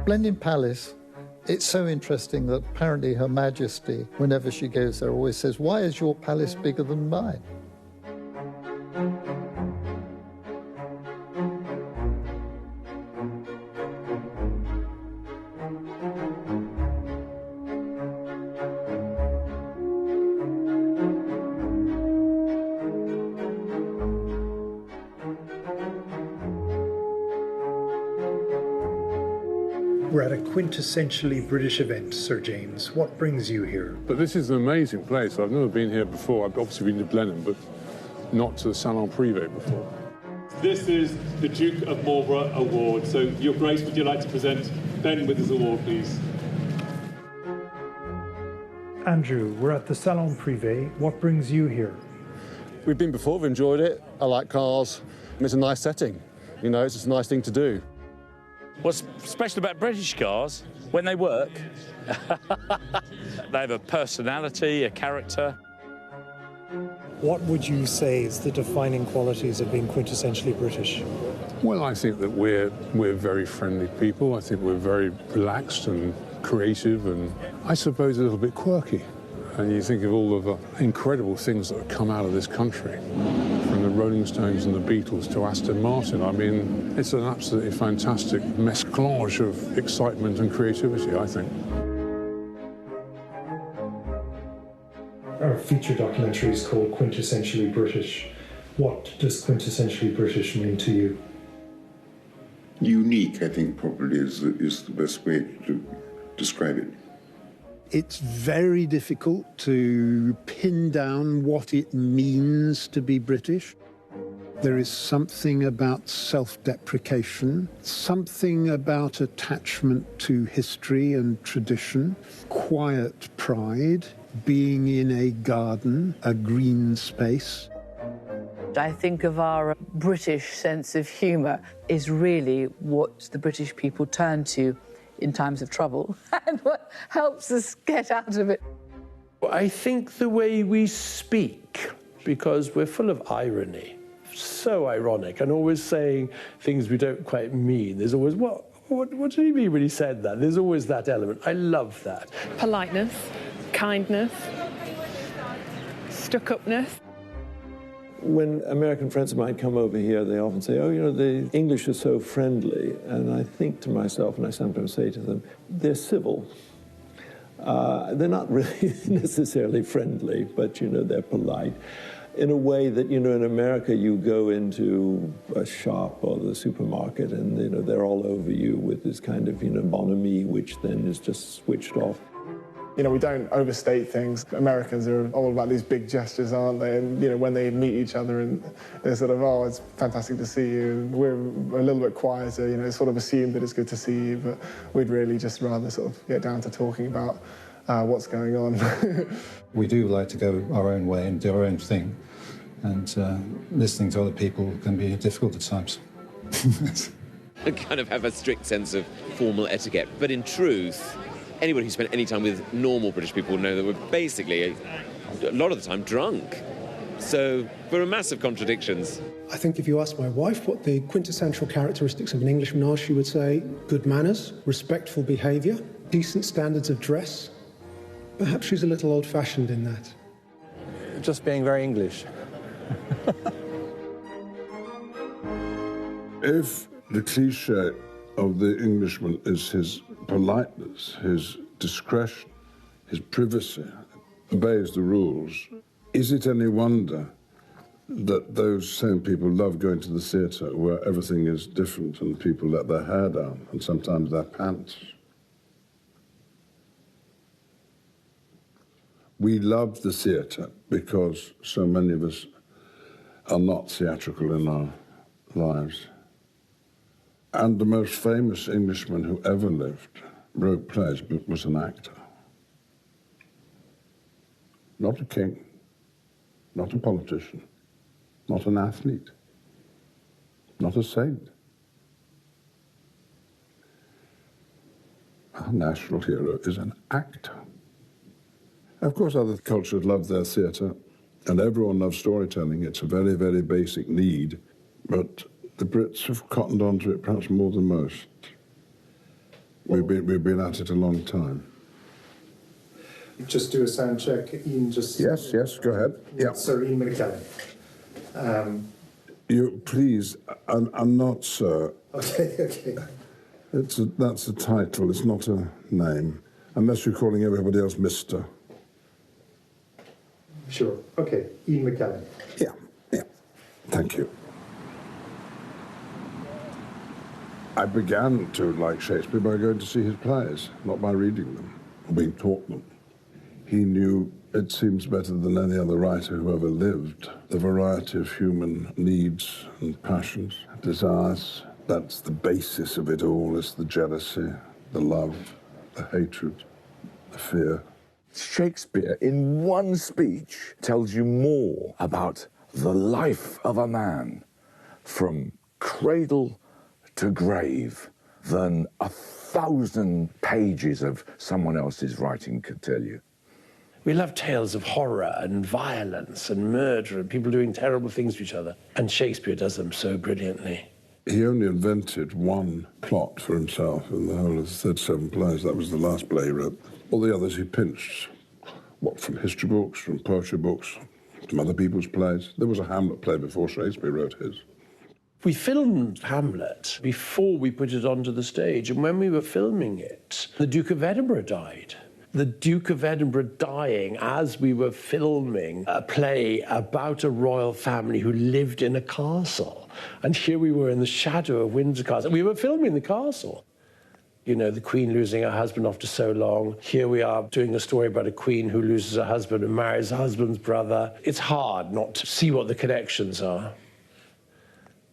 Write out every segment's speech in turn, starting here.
Blenheim Palace, it's so interesting that apparently Her Majesty, whenever she goes there, always says, "Why is your palace bigger than mine?" We're at a quintessentially British event, Sir James. What brings you here? But this is an amazing place. I've never been here before. I've obviously been to Blenheim, but not to the Salon Privé before. This is the Duke of Marlborough Award. So, Your Grace, would you like to present Ben with his award, please? Andrew, we're at the Salon Privé. What brings you here? We've been before, we've enjoyed it. I like cars. It's a nice setting. You know, it's just a nice thing to do. What's special about British cars, when they work, they have a personality, a character. What would you say is the defining qualities of being quintessentially British? Well, I think that we're very friendly people. I think we're very relaxed and creative and, I suppose, a little bit quirky. And you think of all of the incredible things that have come out of this country, from the Rolling Stones and the Beatles to Aston Martin. I mean, it's an absolutely fantastic mesclage of excitement and creativity, I think. Our feature documentary is called Quintessentially British. What does quintessentially British mean to you? Unique, I think, probably is the best way to describe it. It's very difficult to pin down what it means to be British. There is something about self-deprecation, something about attachment to history and tradition, quiet pride, being in a garden, a green space. I think of our British sense of humour is really what the British people turn to in times of trouble and what helps us get out of it. I think the way we speak, because we're full of irony, so ironic, and always saying things we don't quite mean. There's always, what did he mean when he said that? There's always that element. I love that. Politeness, kindness, stuck-upness. When American friends of mine come over here, they often say, oh, you know, the English are so friendly. And I think to myself, and I sometimes say to them, they're civil. They're not really necessarily friendly, but, you know, they're polite. In a way that, you know, in America, you go into a shop or the supermarket and, you know, they're all over you with this kind of, you know, bonhomie, which then is just switched off. You know, we don't overstate things. Americans are all about these big gestures, aren't they? And, you know, when they meet each other and they're sort of, oh, it's fantastic to see you. And we're a little bit quieter, you know, sort of assume that it's good to see you, but we'd really just rather sort of get down to talking about what's going on. We do like to go our own way and do our own thing. And listening to other people can be difficult at times. Kind of have a strict sense of formal etiquette. But in truth, anybody who spent any time with normal British people know that we're basically, a lot of the time, drunk. So there are massive contradictions. I think if you ask my wife what the quintessential characteristics of an Englishman are, she would say good manners, respectful behaviour, decent standards of dress. Perhaps she's a little old-fashioned in that. Just being very English. If the cliché of the Englishman is his politeness, his discretion, his privacy, obeys the rules, is it any wonder that those same people love going to the theatre where everything is different and people let their hair down and sometimes their pants? We love the theatre because so many of us are not theatrical in our lives. And the most famous Englishman who ever lived wrote plays but was an actor. Not a king, not a politician, not an athlete, not a saint. Our national hero is an actor. Of course, other cultures love their theatre, and everyone loves storytelling. It's a very, very basic need, but the Brits have cottoned onto it perhaps more than most. We've been at it a long time. Just do a sound check, Ian. Just yes, go ahead. Yeah, Sir Ian McKellen. You please, I'm not Sir. Okay. That's a title. It's not a name, unless you're calling everybody else Mr. Sure. Okay, Ian McKellen. Yeah. Thank you. I began to like Shakespeare by going to see his plays, not by reading them or being taught them. He knew, it seems better than any other writer who ever lived, the variety of human needs and passions, desires. That's the basis of it all, is the jealousy, the love, the hatred, the fear. Shakespeare, in one speech, tells you more about the life of a man from cradle to grave than 1,000 pages of someone else's writing could tell you. We love tales of horror and violence and murder and people doing terrible things to each other. And Shakespeare does them so brilliantly. He only invented one plot for himself in the whole of the 37 plays. That was the last play he wrote. All the others he pinched. What, from history books, from poetry books, from other people's plays. There was a Hamlet play before Shakespeare wrote his. We filmed Hamlet before we put it onto the stage, and when we were filming it, the Duke of Edinburgh died. The Duke of Edinburgh dying as we were filming a play about a royal family who lived in a castle. And here we were in the shadow of Windsor Castle. We were filming the castle. You know, the Queen losing her husband after so long. Here we are doing a story about a Queen who loses her husband and marries her husband's brother. It's hard not to see what the connections are.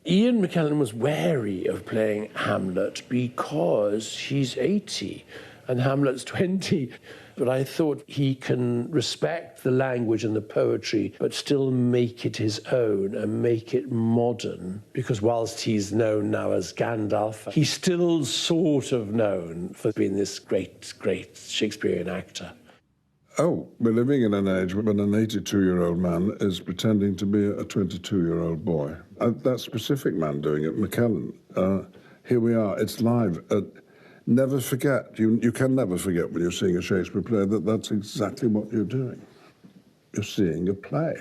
Ian McKellen was wary of playing Hamlet because he's 80 and Hamlet's 20. But I thought he can respect the language and the poetry, but still make it his own and make it modern. Because whilst he's known now as Gandalf, he's still sort of known for being this great, great Shakespearean actor. Oh, we're living in an age when an 82-year-old man is pretending to be a 22-year-old boy. That specific man doing it, McKellen. Here we are, it's live. Never forget, you can never forget when you're seeing a Shakespeare play that that's exactly what you're doing. You're seeing a play.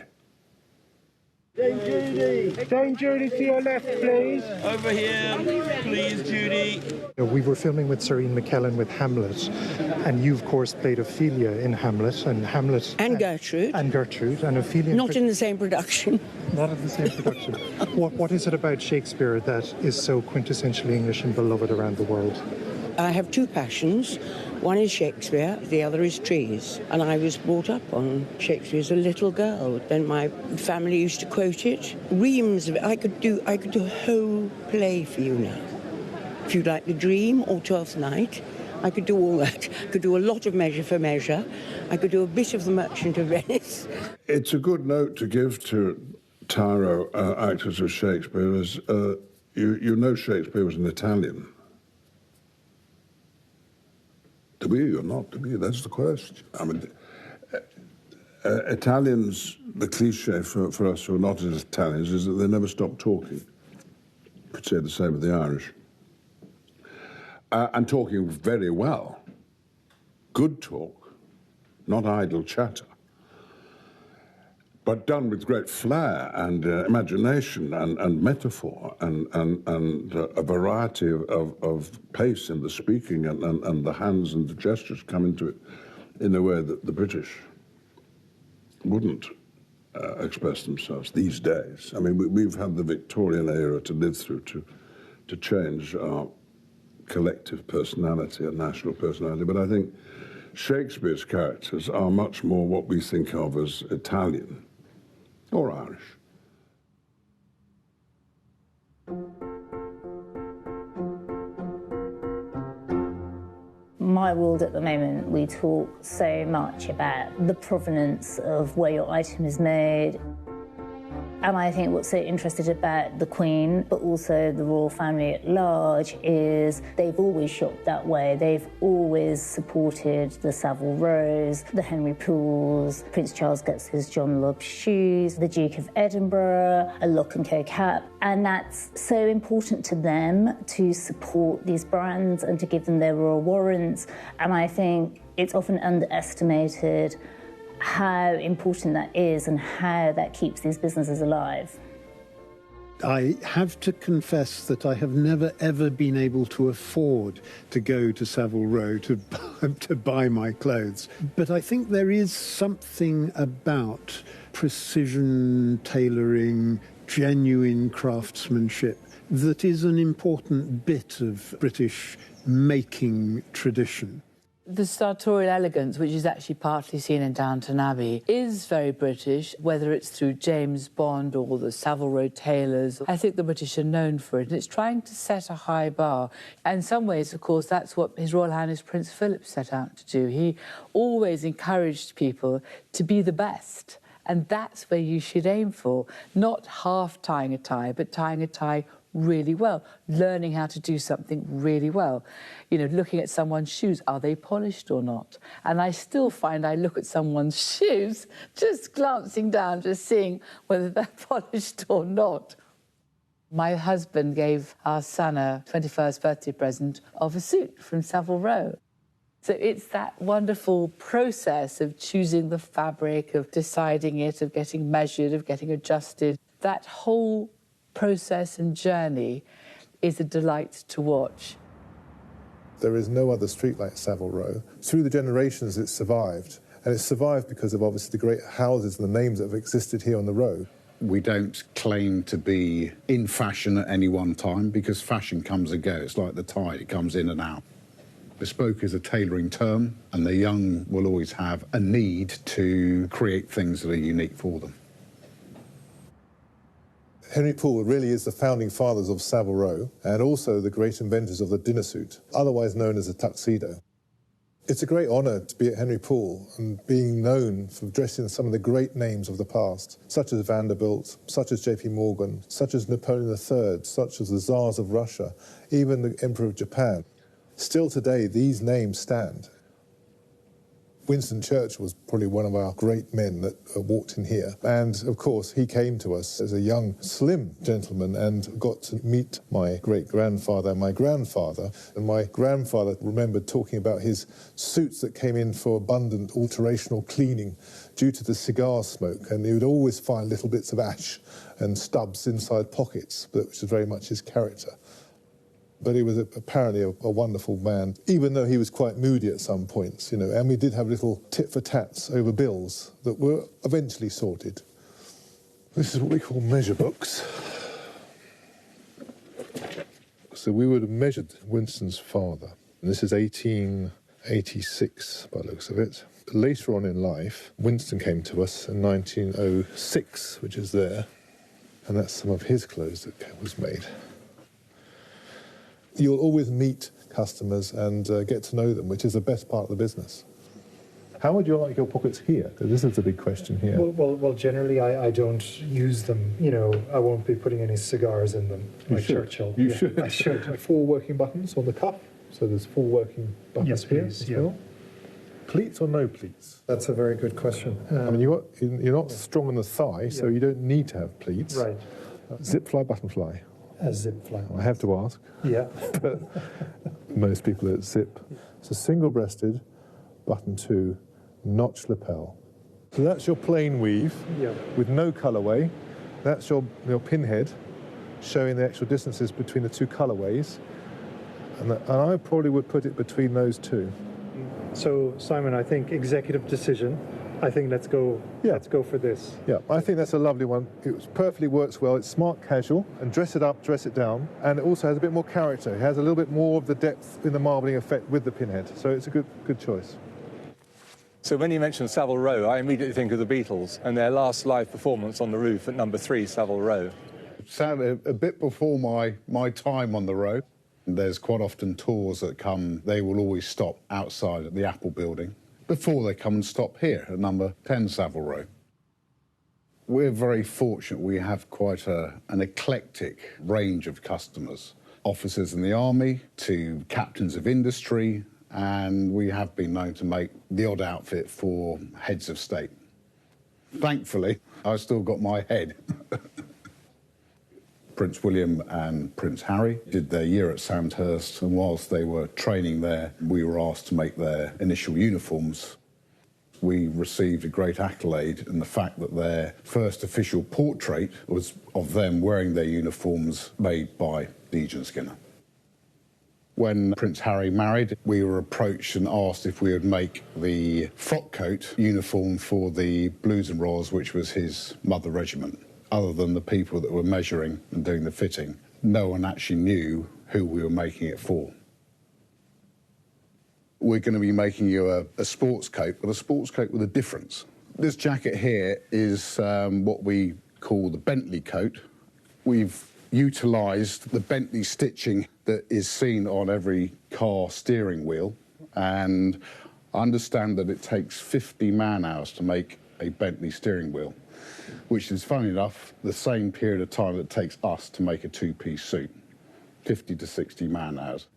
Dame Judy! Dame Judy, to your left, please. Over here, please, Judy. We were filming with Sir Ian McKellen with Hamlet, and you, of course, played Ophelia in Hamlet, and Hamlet... And Gertrude. And Gertrude, and Ophelia... Not in the same production. Not in the same production. What is it about Shakespeare that is so quintessentially English and beloved around the world? I have two passions. One is Shakespeare, the other is trees. And I was brought up on Shakespeare as a little girl. Then my family used to quote it. Reams of it. I could do a whole play for you now. If you'd like The Dream or Twelfth Night, I could do all that. I could do a lot of Measure for Measure. I could do a bit of The Merchant of Venice. It's a good note to give to Tyro actors of Shakespeare is you know Shakespeare was an Italian. Do we or not? Do we? That's the question. I mean, Italians, the cliche for us who are not Italians is that they never stop talking. You could say the same with the Irish. And talking very well. Good talk, not idle chatter. But done with great flair and imagination and metaphor and a variety of pace in the speaking and the hands and the gestures come into it in a way that the British wouldn't express themselves these days. I mean, we've had the Victorian era to live through to change our collective personality and national personality, but I think Shakespeare's characters are much more what we think of as Italian. Or Irish. My world at the moment, we talk so much about the provenance of where your item is made. And I think what's so interesting about the Queen, but also the royal family at large, is they've always shopped that way. They've always supported the Savile Rows, the Henry Pools, Prince Charles gets his John Lobb shoes, the Duke of Edinburgh, a Lock and Co cap. And that's so important to them to support these brands and to give them their royal warrants. And I think it's often underestimated how important that is and how that keeps these businesses alive. I have to confess that I have never ever been able to afford to go to Savile Row to buy my clothes. But I think there is something about precision tailoring, genuine craftsmanship, that is an important bit of British making tradition. The sartorial elegance, which is actually partly seen in Downton Abbey, is very British, whether it's through James Bond or the Savile Row tailors. I think the British are known for it, and it's trying to set a high bar. And in some ways, of course, that's what His Royal Highness Prince Philip set out to do. He always encouraged people to be the best, and that's where you should aim for. Not half tying a tie, but tying a tie really well, learning how to do something really well. You know, looking at someone's shoes, are they polished or not? And I still find I look at someone's shoes, just glancing down, just seeing whether they're polished or not. My husband gave our son a 21st birthday present of a suit from Savile Row. So it's that wonderful process of choosing the fabric, of deciding it, of getting measured, of getting adjusted. That whole process and journey is a delight to watch. There is no other street like Savile Row. Through the generations it's survived, and it's survived because of obviously the great houses and the names that have existed here on the row. We don't claim to be in fashion at any one time because fashion comes and goes. It's like the tide, it comes in and out. Bespoke is a tailoring term, and the young will always have a need to create things that are unique for them. Henry Poole really is the founding fathers of Savile Row and also the great inventors of the dinner suit, otherwise known as a tuxedo. It's a great honour to be at Henry Poole and being known for dressing some of the great names of the past, such as Vanderbilt, such as J.P. Morgan, such as Napoleon III, such as the Tsars of Russia, even the Emperor of Japan. Still today, these names stand. Winston Churchill was probably one of our great men that walked in here. And, of course, he came to us as a young, slim gentleman and got to meet my great-grandfather and my grandfather. And my grandfather remembered talking about his suits that came in for abundant alterational cleaning due to the cigar smoke. And he would always find little bits of ash and stubs inside pockets, which was very much his character. But he was apparently a wonderful man, even though he was quite moody at some points, you know, and we did have little tit-for-tats over bills that were eventually sorted. This is what we call measure books. So we would have measured Winston's father, and this is 1886 by the looks of it. Later on in life, Winston came to us in 1906, which is there, and that's some of his clothes that was made. You'll always meet customers and get to know them, which is the best part of the business. How would you like your pockets here? This is the big question here. Well, generally I don't use them. You know, I won't be putting any cigars in them, like Churchill. You should. I should. 4 working buttons on the cuff, so there's 4 working buttons here as well. Pleats or no pleats? That's a very good question. I mean, you're not strong on the thigh, so you don't need to have pleats. Right. Zip fly, button fly? A zip fly. I have to ask. Yeah. But most people don't zip. It's a single-breasted, button 2, notch lapel. So that's your plain weave with no colourway. That's your pinhead, showing the actual distances between the 2 colourways. And I probably would put it between those 2. So, Simon, I think executive decision. I think let's go for this. Yeah, I think that's a lovely one. It perfectly works well. It's smart casual, and dress it up, dress it down, and it also has a bit more character. It has a little bit more of the depth in the marbling effect with the pinhead, so it's a good choice. So when you mention Savile Row, I immediately think of the Beatles and their last live performance on the roof at number 3 Savile Row. A bit before my time on the road, there's quite often tours that come. They will always stop outside at the Apple building before they come and stop here at number 10 Savile Row. We're very fortunate. We have quite an eclectic range of customers. Officers in the army to captains of industry, and we have been known to make the odd outfit for heads of state. Thankfully, I've still got my head. Prince William and Prince Harry did their year at Sandhurst, and whilst they were training there, we were asked to make their initial uniforms. We received a great accolade in the fact that their first official portrait was of them wearing their uniforms made by Dejan Skinner. When Prince Harry married, we were approached and asked if we would make the frock coat uniform for the Blues and Royals, which was his mother regiment. Other than the people that were measuring and doing the fitting, no one actually knew who we were making it for. We're going to be making you a sports coat, but a sports coat with a difference. This jacket here is what we call the Bentley coat. We've utilised the Bentley stitching that is seen on every car steering wheel, and I understand that it takes 50 man-hours to make a Bentley steering wheel, which is, funny enough, the same period of time that it takes us to make a two-piece suit, 50 to 60 man-hours.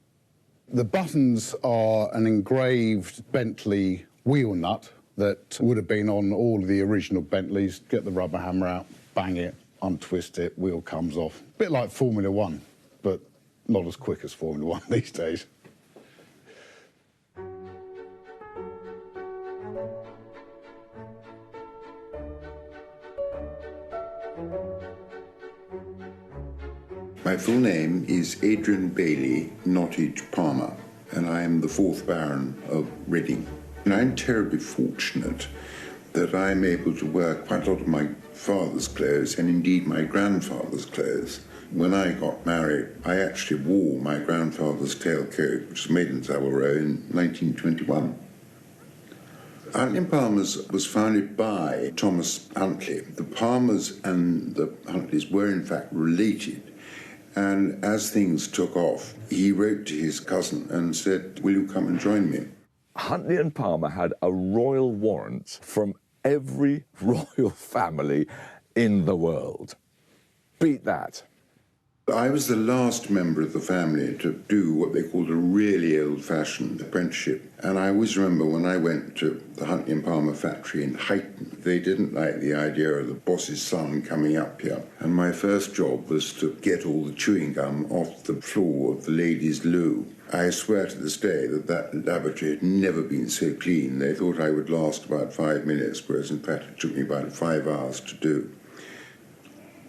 The buttons are an engraved Bentley wheel nut that would have been on all of the original Bentleys. Get the rubber hammer out, bang it, untwist it, wheel comes off. A bit like Formula One, but not as quick as Formula One these days. My full name is Adrian Bailey Nottage Palmer, and I am the 4th Baron of Reading. And I'm terribly fortunate that I'm able to wear quite a lot of my father's clothes, and indeed my grandfather's clothes. When I got married, I actually wore my grandfather's tailcoat, which was made in Savile Row in 1921. Athenaeum Palmers was founded by Thomas Huntley. The Palmers and the Huntleys were in fact related. And as things took off, he wrote to his cousin and said, "Will you come and join me?" Huntley and Palmer had a royal warrant from every royal family in the world. Beat that. I was the last member of the family to do what they called a really old-fashioned apprenticeship. And I always remember when I went to the Huntley and Palmer factory in Huyton, they didn't like the idea of the boss's son coming up here. And my first job was to get all the chewing gum off the floor of the ladies' loo. I swear to this day that that laboratory had never been so clean. They thought I would last about 5 minutes, whereas in fact it took me about 5 hours to do.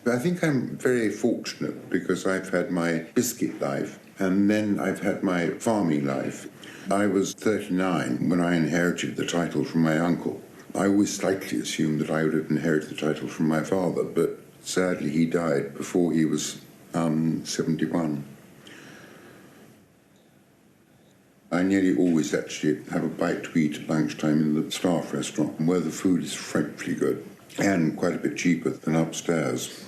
I think I'm very fortunate because I've had my biscuit life and then I've had my farming life. I was 39 when I inherited the title from my uncle. I always slightly assumed that I would have inherited the title from my father, but sadly he died before he was 71. I nearly always actually have a bite to eat at lunchtime in the staff restaurant, where the food is frightfully good and quite a bit cheaper than upstairs.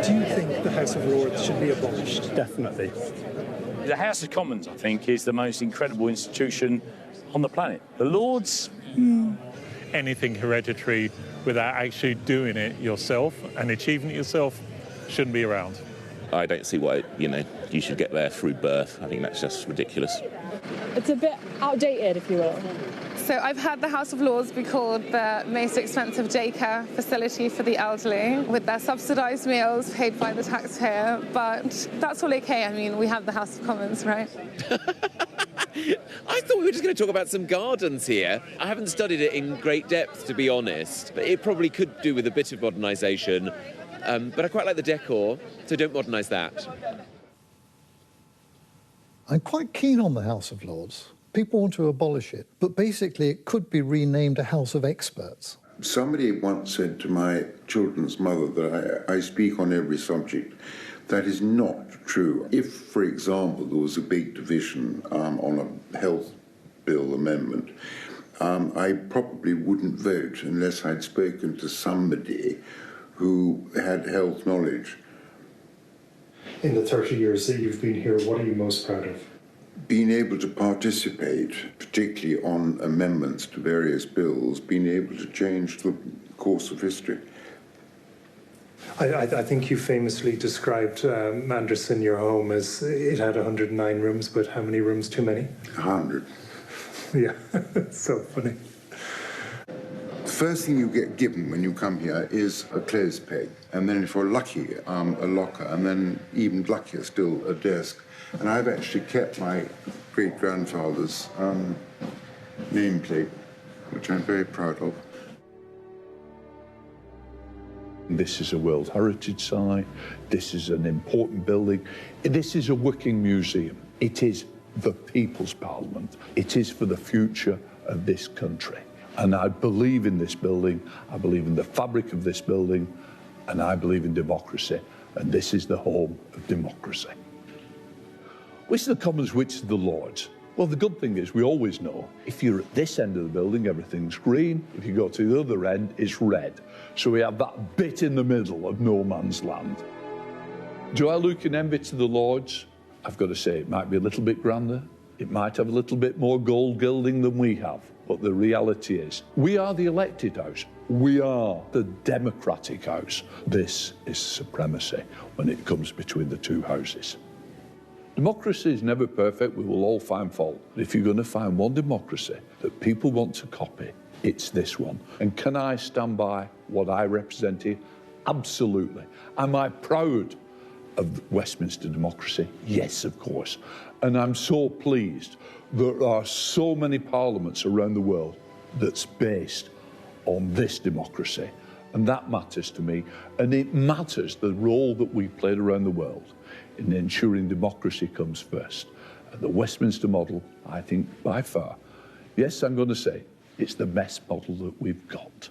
Do you think the House of Lords should be abolished? Definitely. The House of Commons, I think, is the most incredible institution on the planet. The Lords? Anything hereditary without actually doing it yourself and achieving it yourself shouldn't be around. I don't see why, you should get there through birth. I think that's just ridiculous. It's a bit outdated, if you will. So I've had the House of Lords be called the most expensive daycare facility for the elderly, with their subsidised meals paid by the taxpayer, but that's all okay. I mean, we have the House of Commons, right? I thought we were just going to talk about some gardens here. I haven't studied it in great depth, to be honest, but it probably could do with a bit of modernisation. But I quite like the decor, so don't modernise that. I'm quite keen on the House of Lords. People want to abolish it, but basically it could be renamed a House of Experts. Somebody once said to my children's mother that I speak on every subject. That is not true. If, for example, there was a big division on a health bill amendment, I probably wouldn't vote unless I'd spoken to somebody who had health knowledge. In the 30 years that you've been here, what are you most proud of? Being able to participate, particularly on amendments to various bills, being able to change the course of history. I think you famously described Manderson, your home, as it had 109 rooms, but how many rooms too many? 100. Yeah, it's so funny. The first thing you get given when you come here is a clothes peg, and then if you're lucky, a locker, and then even luckier still, a desk. And I've actually kept my great-grandfather's nameplate, which I'm very proud of. This is a World Heritage Site. This is an important building. This is a working museum. It is the People's Parliament. It is for the future of this country. And I believe in this building. I believe in the fabric of this building. And I believe in democracy. And this is the home of democracy. Which is the Commons, which is the Lords? Well, the good thing is we always know if you're at this end of the building, everything's green. If you go to the other end, it's red. So we have that bit in the middle of no man's land. Do I look in envy to the Lords? I've got to say, it might be a little bit grander. It might have a little bit more gold gilding than we have. But the reality is, we are the elected house. We are the democratic house. This is supremacy when it comes between the two houses. Democracy is never perfect. We will all find fault. But if you're going to find one democracy that people want to copy, it's this one. And can I stand by what I represent here? Absolutely. Am I proud of Westminster democracy? Yes, of course. And I'm so pleased there are so many parliaments around the world that's based on this democracy. And that matters to me. And it matters the role that we played around the world in ensuring democracy comes first. And the Westminster model, I think, by far, yes, I'm going to say, it's the best model that we've got.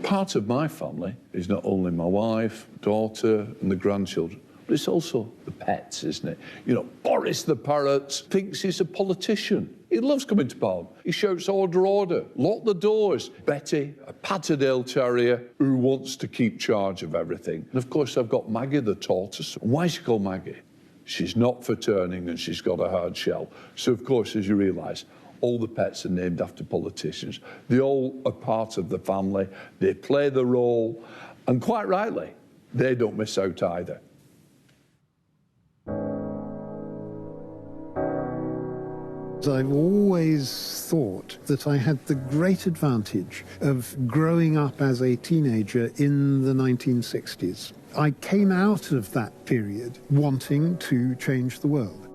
Part of my family is not only my wife, daughter, and the grandchildren, but it's also the pets, isn't it? You know, Boris the parrot thinks he's a politician. He loves coming to Parliament. He shouts, order, order, lock the doors. Betty, a Patterdale Terrier who wants to keep charge of everything. And of course, I've got Maggie the tortoise. Why is she called Maggie? She's not for turning and she's got a hard shell. So of course, as you realise, all the pets are named after politicians. They all are part of the family. They play the role. And quite rightly, they don't miss out either. I've always thought that I had the great advantage of growing up as a teenager in the 1960s. I came out of that period wanting to change the world.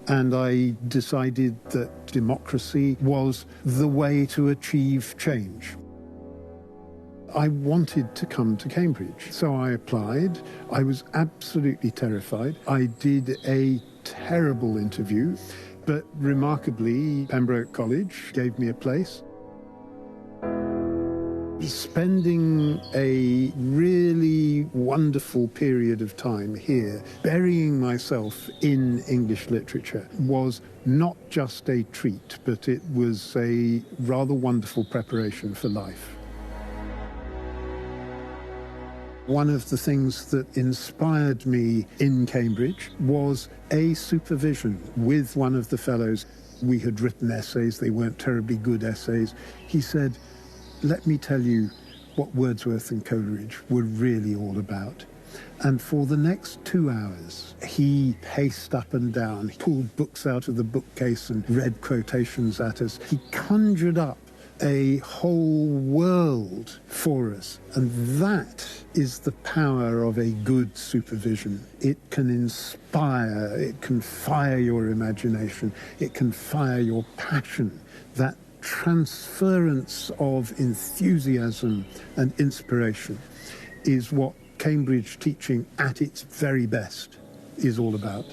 And I decided that democracy was the way to achieve change. I wanted to come to Cambridge, so I applied. I was absolutely terrified. I did a terrible interview. But remarkably, Pembroke College gave me a place. Spending a really wonderful period of time here, burying myself in English literature, was not just a treat, but it was a rather wonderful preparation for life. One of the things that inspired me in Cambridge was a supervision with one of the fellows. We had written essays, they weren't terribly good essays. He said, let me tell you what Wordsworth and Coleridge were really all about. And for the next 2 hours, he paced up and down, he pulled books out of the bookcase and read quotations at us. He conjured up a whole world for us. And that is the power of a good supervision. It can inspire, it can fire your imagination, it can fire your passion. That transference of enthusiasm and inspiration is what Cambridge teaching at its very best is all about.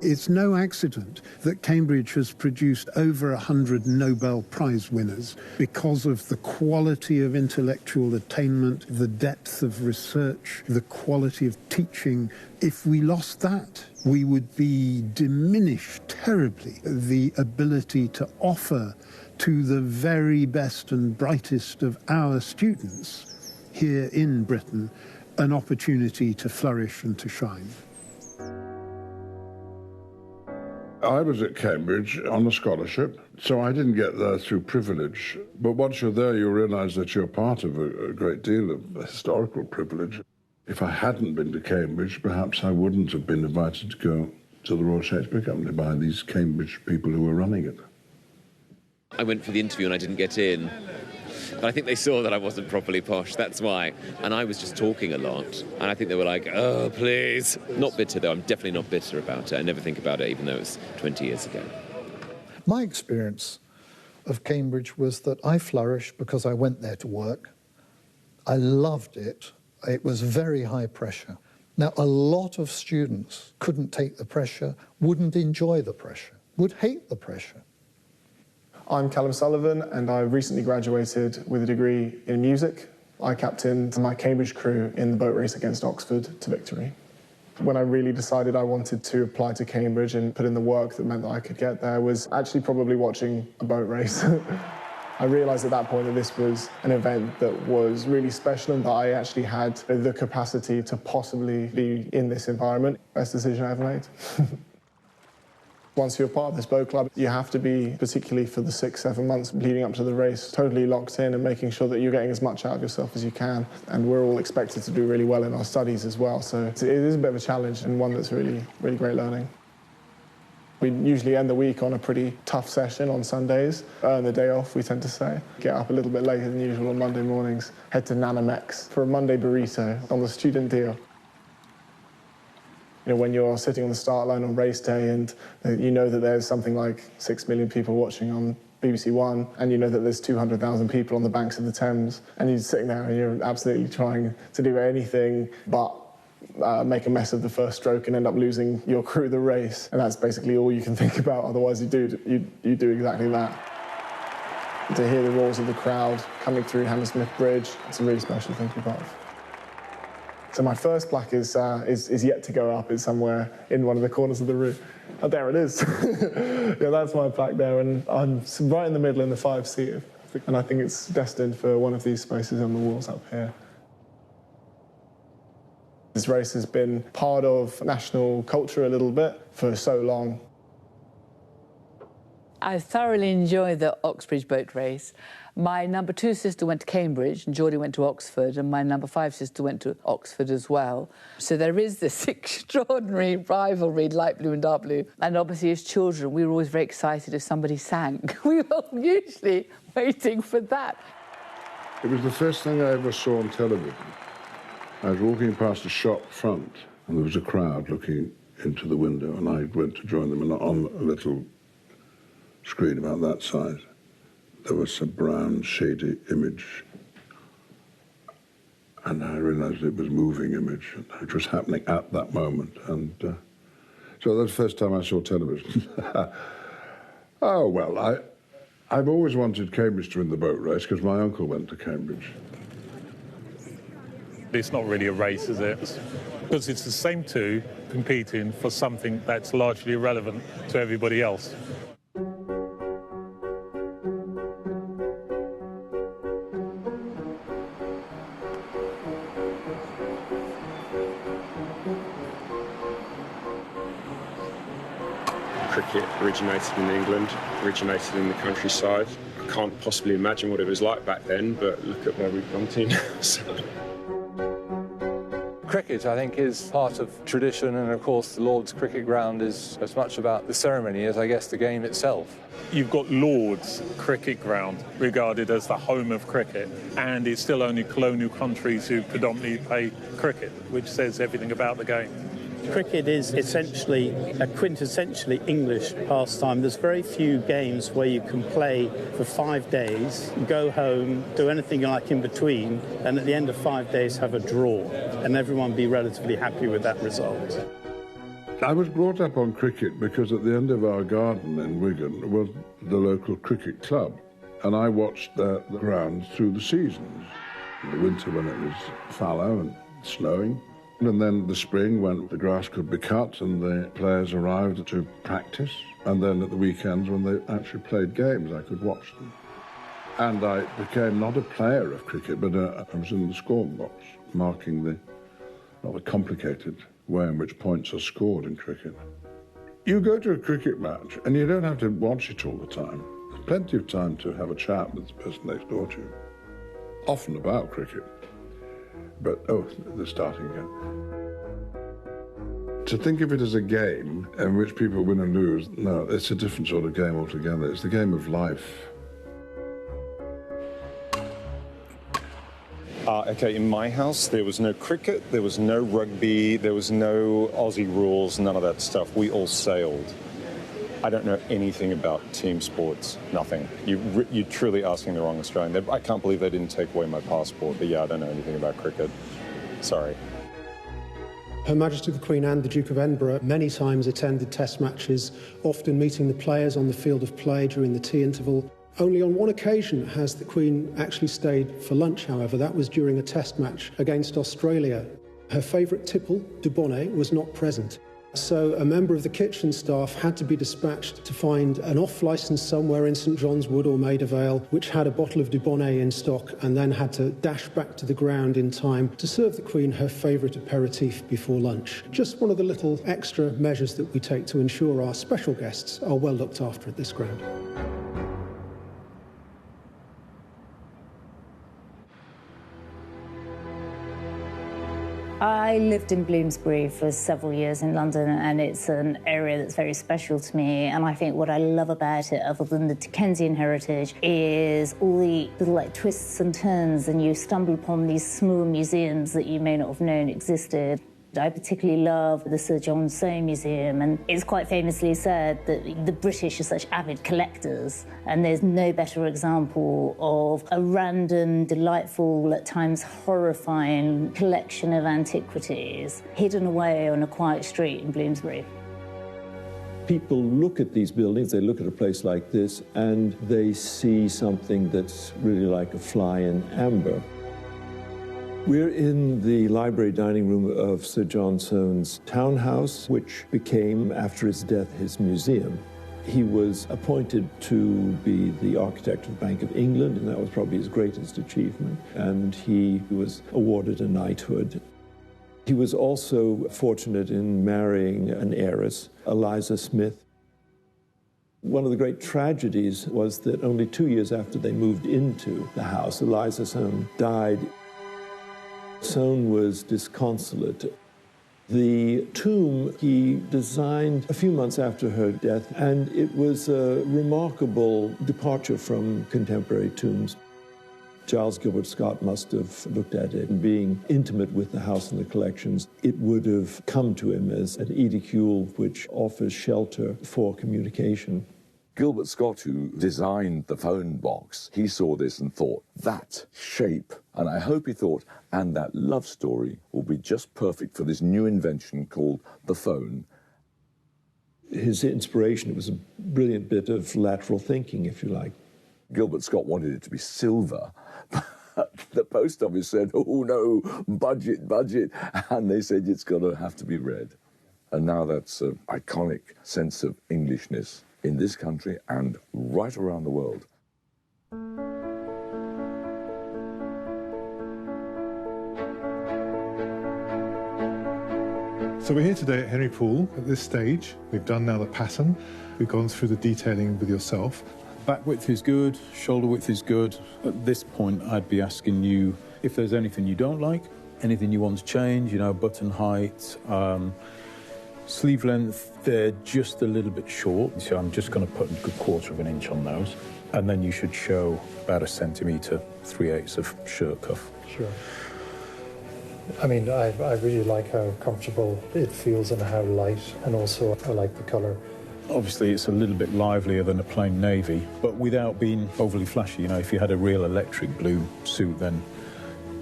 It's no accident that Cambridge has produced over 100 Nobel Prize winners because of the quality of intellectual attainment, the depth of research, the quality of teaching. If we lost that, we would be diminished terribly. The ability to offer to the very best and brightest of our students here in Britain an opportunity to flourish and to shine. I was at Cambridge on a scholarship, so I didn't get there through privilege. But once you're there, you realise that you're part of a great deal of historical privilege. If I hadn't been to Cambridge, perhaps I wouldn't have been invited to go to the Royal Shakespeare Company by these Cambridge people who were running it. I went for the interview and I didn't get in. But I think they saw that I wasn't properly posh, that's why. And I was just talking a lot. And I think they were like, oh, please. Not bitter, though. I'm definitely not bitter about it. I never think about it, even though it was 20 years ago. My experience of Cambridge was that I flourished because I went there to work. I loved it. It was very high pressure. Now, a lot of students couldn't take the pressure, wouldn't enjoy the pressure, would hate the pressure. I'm Callum Sullivan, and I recently graduated with a degree in music. I captained my Cambridge crew in the boat race against Oxford to victory. When I really decided I wanted to apply to Cambridge and put in the work that meant that I could get there was actually probably watching a boat race. I realised at that point that this was an event that was really special and that I actually had the capacity to possibly be in this environment. Best decision I ever made. Once you're part of this boat club, you have to be, particularly for the 6-7 months leading up to the race, totally locked in and making sure that you're getting as much out of yourself as you can. And we're all expected to do really well in our studies as well, so it is a bit of a challenge and one that's really, really great learning. We usually end the week on a pretty tough session on Sundays. Earn the day off, we tend to say. Get up a little bit later than usual on Monday mornings. Head to Nana Mex for a Monday burrito on the student deal. You know, when you're sitting on the start line on race day and you know that there's something like 6 million people watching on BBC One, and you know that there's 200,000 people on the banks of the Thames, and you're sitting there and you're absolutely trying to do anything but make a mess of the first stroke and end up losing your crew the race. And that's basically all you can think about, otherwise you do exactly that. To hear the roars of the crowd coming through Hammersmith Bridge, it's a really special thing to be part of. So my first plaque is yet to go up. It's somewhere in one of the corners of the room. Oh, there it is. Yeah, that's my plaque there, and I'm right in the middle in the 5-seat. And I think it's destined for one of these spaces on the walls up here. This race has been part of national culture a little bit for so long. I thoroughly enjoyed the Oxbridge boat race. My number 2 sister went to Cambridge and Geordie went to Oxford, and my number 5 sister went to Oxford as well. So there is this extraordinary rivalry, light blue and dark blue. And obviously as children, we were always very excited if somebody sank. We were usually waiting for that. It was the first thing I ever saw on television. I was walking past a shop front and there was a crowd looking into the window, and I went to join them, and on a little screen about that size, there was a brown, shady image, and I realised it was a moving image, and it was happening at that moment, and so that's the first time I saw television. Oh, well, I've always wanted Cambridge to win the boat race because my uncle went to Cambridge. It's not really a race, is it? Because it's the same two competing for something that's largely irrelevant to everybody else. Cricket originated in England, originated in the countryside. I can't possibly imagine what it was like back then, but look at where we've gone to now. Cricket, I think, is part of tradition, and of course the Lord's cricket ground is as much about the ceremony as, I guess, the game itself. You've got Lord's cricket ground, regarded as the home of cricket, and it's still only colonial countries who predominantly play cricket, which says everything about the game. Cricket is essentially a quintessentially English pastime. There's very few games where you can play for 5 days, go home, do anything you like in between, and at the end of 5 days have a draw, and everyone be relatively happy with that result. I was brought up on cricket because at the end of our garden in Wigan was the local cricket club, and I watched the ground through the seasons. In the winter when it was fallow and snowing, and then the spring when the grass could be cut and the players arrived to practice, and then at the weekends when they actually played games, I could watch them. And I became not a player of cricket, but I was in the scorn box, marking the rather complicated way in which points are scored in cricket. You go to a cricket match and you don't have to watch it all the time. There's plenty of time to have a chat with the person next door to you, often about cricket. But, oh, they're starting again. To think of it as a game in which people win and lose, no, it's a different sort of game altogether. It's the game of life. Okay, in my house, there was no cricket, there was no rugby, there was no Aussie rules, none of that stuff. We all sailed. I don't know anything about team sports, nothing. You're truly asking the wrong Australian. I can't believe they didn't take away my passport, but yeah, I don't know anything about cricket. Sorry. Her Majesty the Queen and the Duke of Edinburgh many times attended test matches, often meeting the players on the field of play during the tea interval. Only on one occasion has the Queen actually stayed for lunch, however. That was during a test match against Australia. Her favourite tipple, Dubonnet, was not present. So a member of the kitchen staff had to be dispatched to find an off-licence somewhere in St John's Wood or Maida Vale, which had a bottle of Dubonnet in stock, and then had to dash back to the ground in time to serve the Queen her favourite aperitif before lunch. Just one of the little extra measures that we take to ensure our special guests are well looked after at this ground. I lived in Bloomsbury for several years in London, and it's an area that's very special to me. And I think what I love about it, other than the Dickensian heritage, is all the little twists and turns, and you stumble upon these small museums that you may not have known existed. I particularly love the Sir John Soane Museum, and it's quite famously said that the British are such avid collectors, and there's no better example of a random, delightful, at times horrifying collection of antiquities hidden away on a quiet street in Bloomsbury. People look at these buildings, they look at a place like this, and they see something that's really like a fly in amber. We're in the library dining room of Sir John Soane's townhouse, which became, after his death, his museum. He was appointed to be the architect of the Bank of England, and that was probably his greatest achievement. And he was awarded a knighthood. He was also fortunate in marrying an heiress, Eliza Smith. One of the great tragedies was that only 2 years after they moved into the house, Eliza Soane died. Soane was disconsolate. The tomb he designed a few months after her death, and it was a remarkable departure from contemporary tombs. Giles Gilbert Scott must have looked at it, and being intimate with the house and the collections, it would have come to him as an edicule which offers shelter for communication. Gilbert Scott, who designed the phone box, he saw this and thought, that shape, and I hope he thought, and that love story will be just perfect for this new invention called the phone. His inspiration, it was a brilliant bit of lateral thinking, if you like. Gilbert Scott wanted it to be silver, but the post office said, oh no, budget, and they said it's going to have to be red. And now that's an iconic sense of Englishness in this country and right around the world. So we're here today at Henry Poole. At this stage, we've done now the pattern. We've gone through the detailing with yourself. Back width is good, shoulder width is good. At this point, I'd be asking you if there's anything you don't like, anything you want to change, you know, button height, sleeve length, they're just a little bit short, so I'm just going to put a good 1/4 of an inch on those. And then you should show about 1 centimetre, 3/8 of shirt cuff. Sure. I mean, I really like how comfortable it feels and how light, and also I like the colour. Obviously, it's a little bit livelier than a plain navy, but without being overly flashy. You know, if you had a real electric blue suit, then,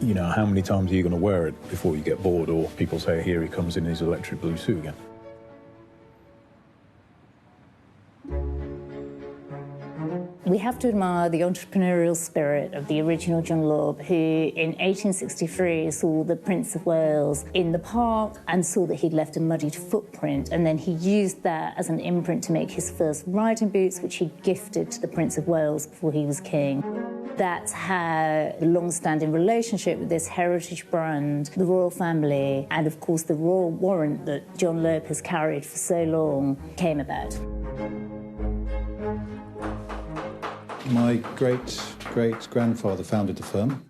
you know, how many times are you going to wear it before you get bored, or people say, here he comes in his electric blue suit again? We have to admire the entrepreneurial spirit of the original John Lobb, who in 1863 saw the Prince of Wales in the park and saw that he'd left a muddied footprint, and then he used that as an imprint to make his first riding boots, which he gifted to the Prince of Wales before he was king. that had a long-standing relationship with this heritage brand, the royal family, and of course the royal warrant that John Loeb has carried for so long came about. My great-great-grandfather founded the firm.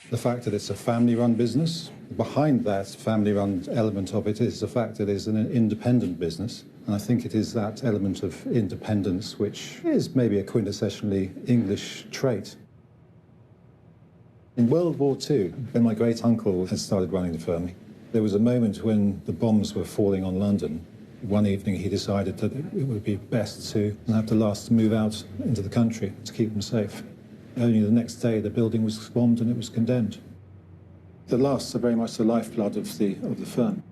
The fact that it's a family-run business, behind that family-run element of it is the fact that it's an independent business. And I think it is that element of independence which is maybe a quintessentially English trait. In World War II, when my great-uncle had started running the firm, there was a moment when the bombs were falling on London. One evening he decided that it would be best to have the last to move out into the country to keep them safe. Only the next day the building was bombed and it was condemned. The lasts are very much the lifeblood of the firm.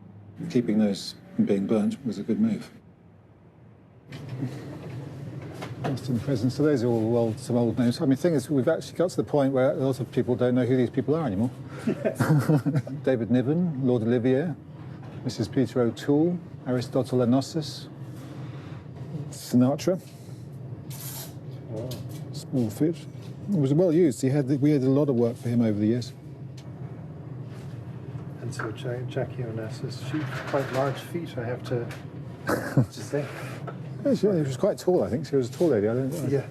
Keeping those from being burnt was a good move. Past and present. So those are all some old names. I mean, the thing is, we've actually got to the point where a lot of people don't know who these people are anymore. David Niven, Lord Olivier, Mrs. Peter O'Toole, Aristotle Enosis, Sinatra, Smallfoot. It was well used. We had a lot of work for him over the years. And so Jackie Onassis, she's quite large feet, I have to say. Yeah, she was quite tall, I think. She was a tall lady, I don't know. Yeah.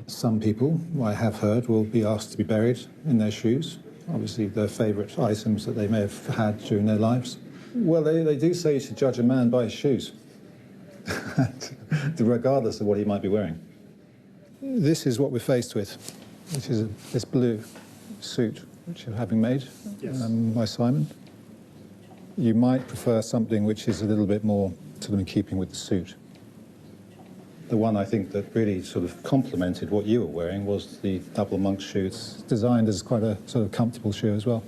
Some people, I have heard, will be asked to be buried in their shoes. Obviously, their favourite items that they may have had during their lives. Well, they do say you should judge a man by his shoes, regardless of what he might be wearing. This is what we're faced with, which is this blue suit, which you're having made by Simon. You might prefer something which is a little bit more sort of in keeping with the suit. The one I think that really sort of complemented what you were wearing was the double monk shoe. It's designed as quite a sort of comfortable shoe as well,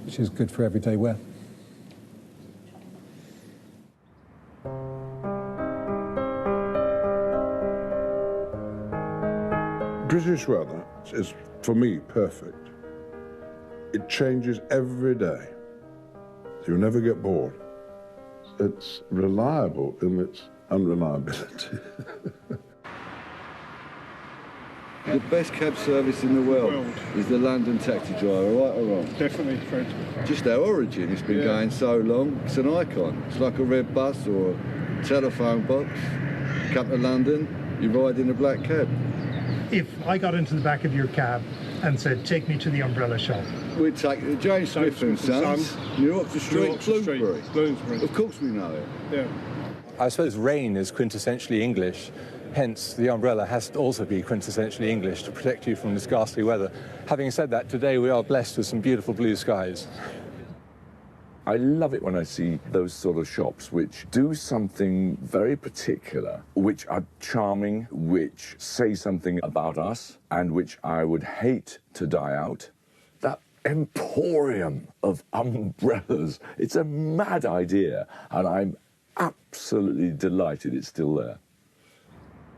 which is good for everyday wear. British weather is, for me, perfect. It changes every day. You never get bored. It's reliable in its unreliability. The best cab service in the world is the London taxi driver, right or wrong? Definitely, Fred. Just our origin, it's been going so long, it's an icon. It's like a red bus or a telephone box. Come to London, you ride in a black cab. If I got into the back of your cab and said, take me to the umbrella shop. We'd take the James Smith and Sons, New Oxford Street, Bloomsbury. Of course we know it. Yeah. I suppose rain is quintessentially English, hence the umbrella has to also be quintessentially English to protect you from this ghastly weather. Having said that, today we are blessed with some beautiful blue skies. I love it when I see those sort of shops which do something very particular, which are charming, which say something about us, and which I would hate to die out. That emporium of umbrellas, it's a mad idea, and I'm absolutely delighted it's still there.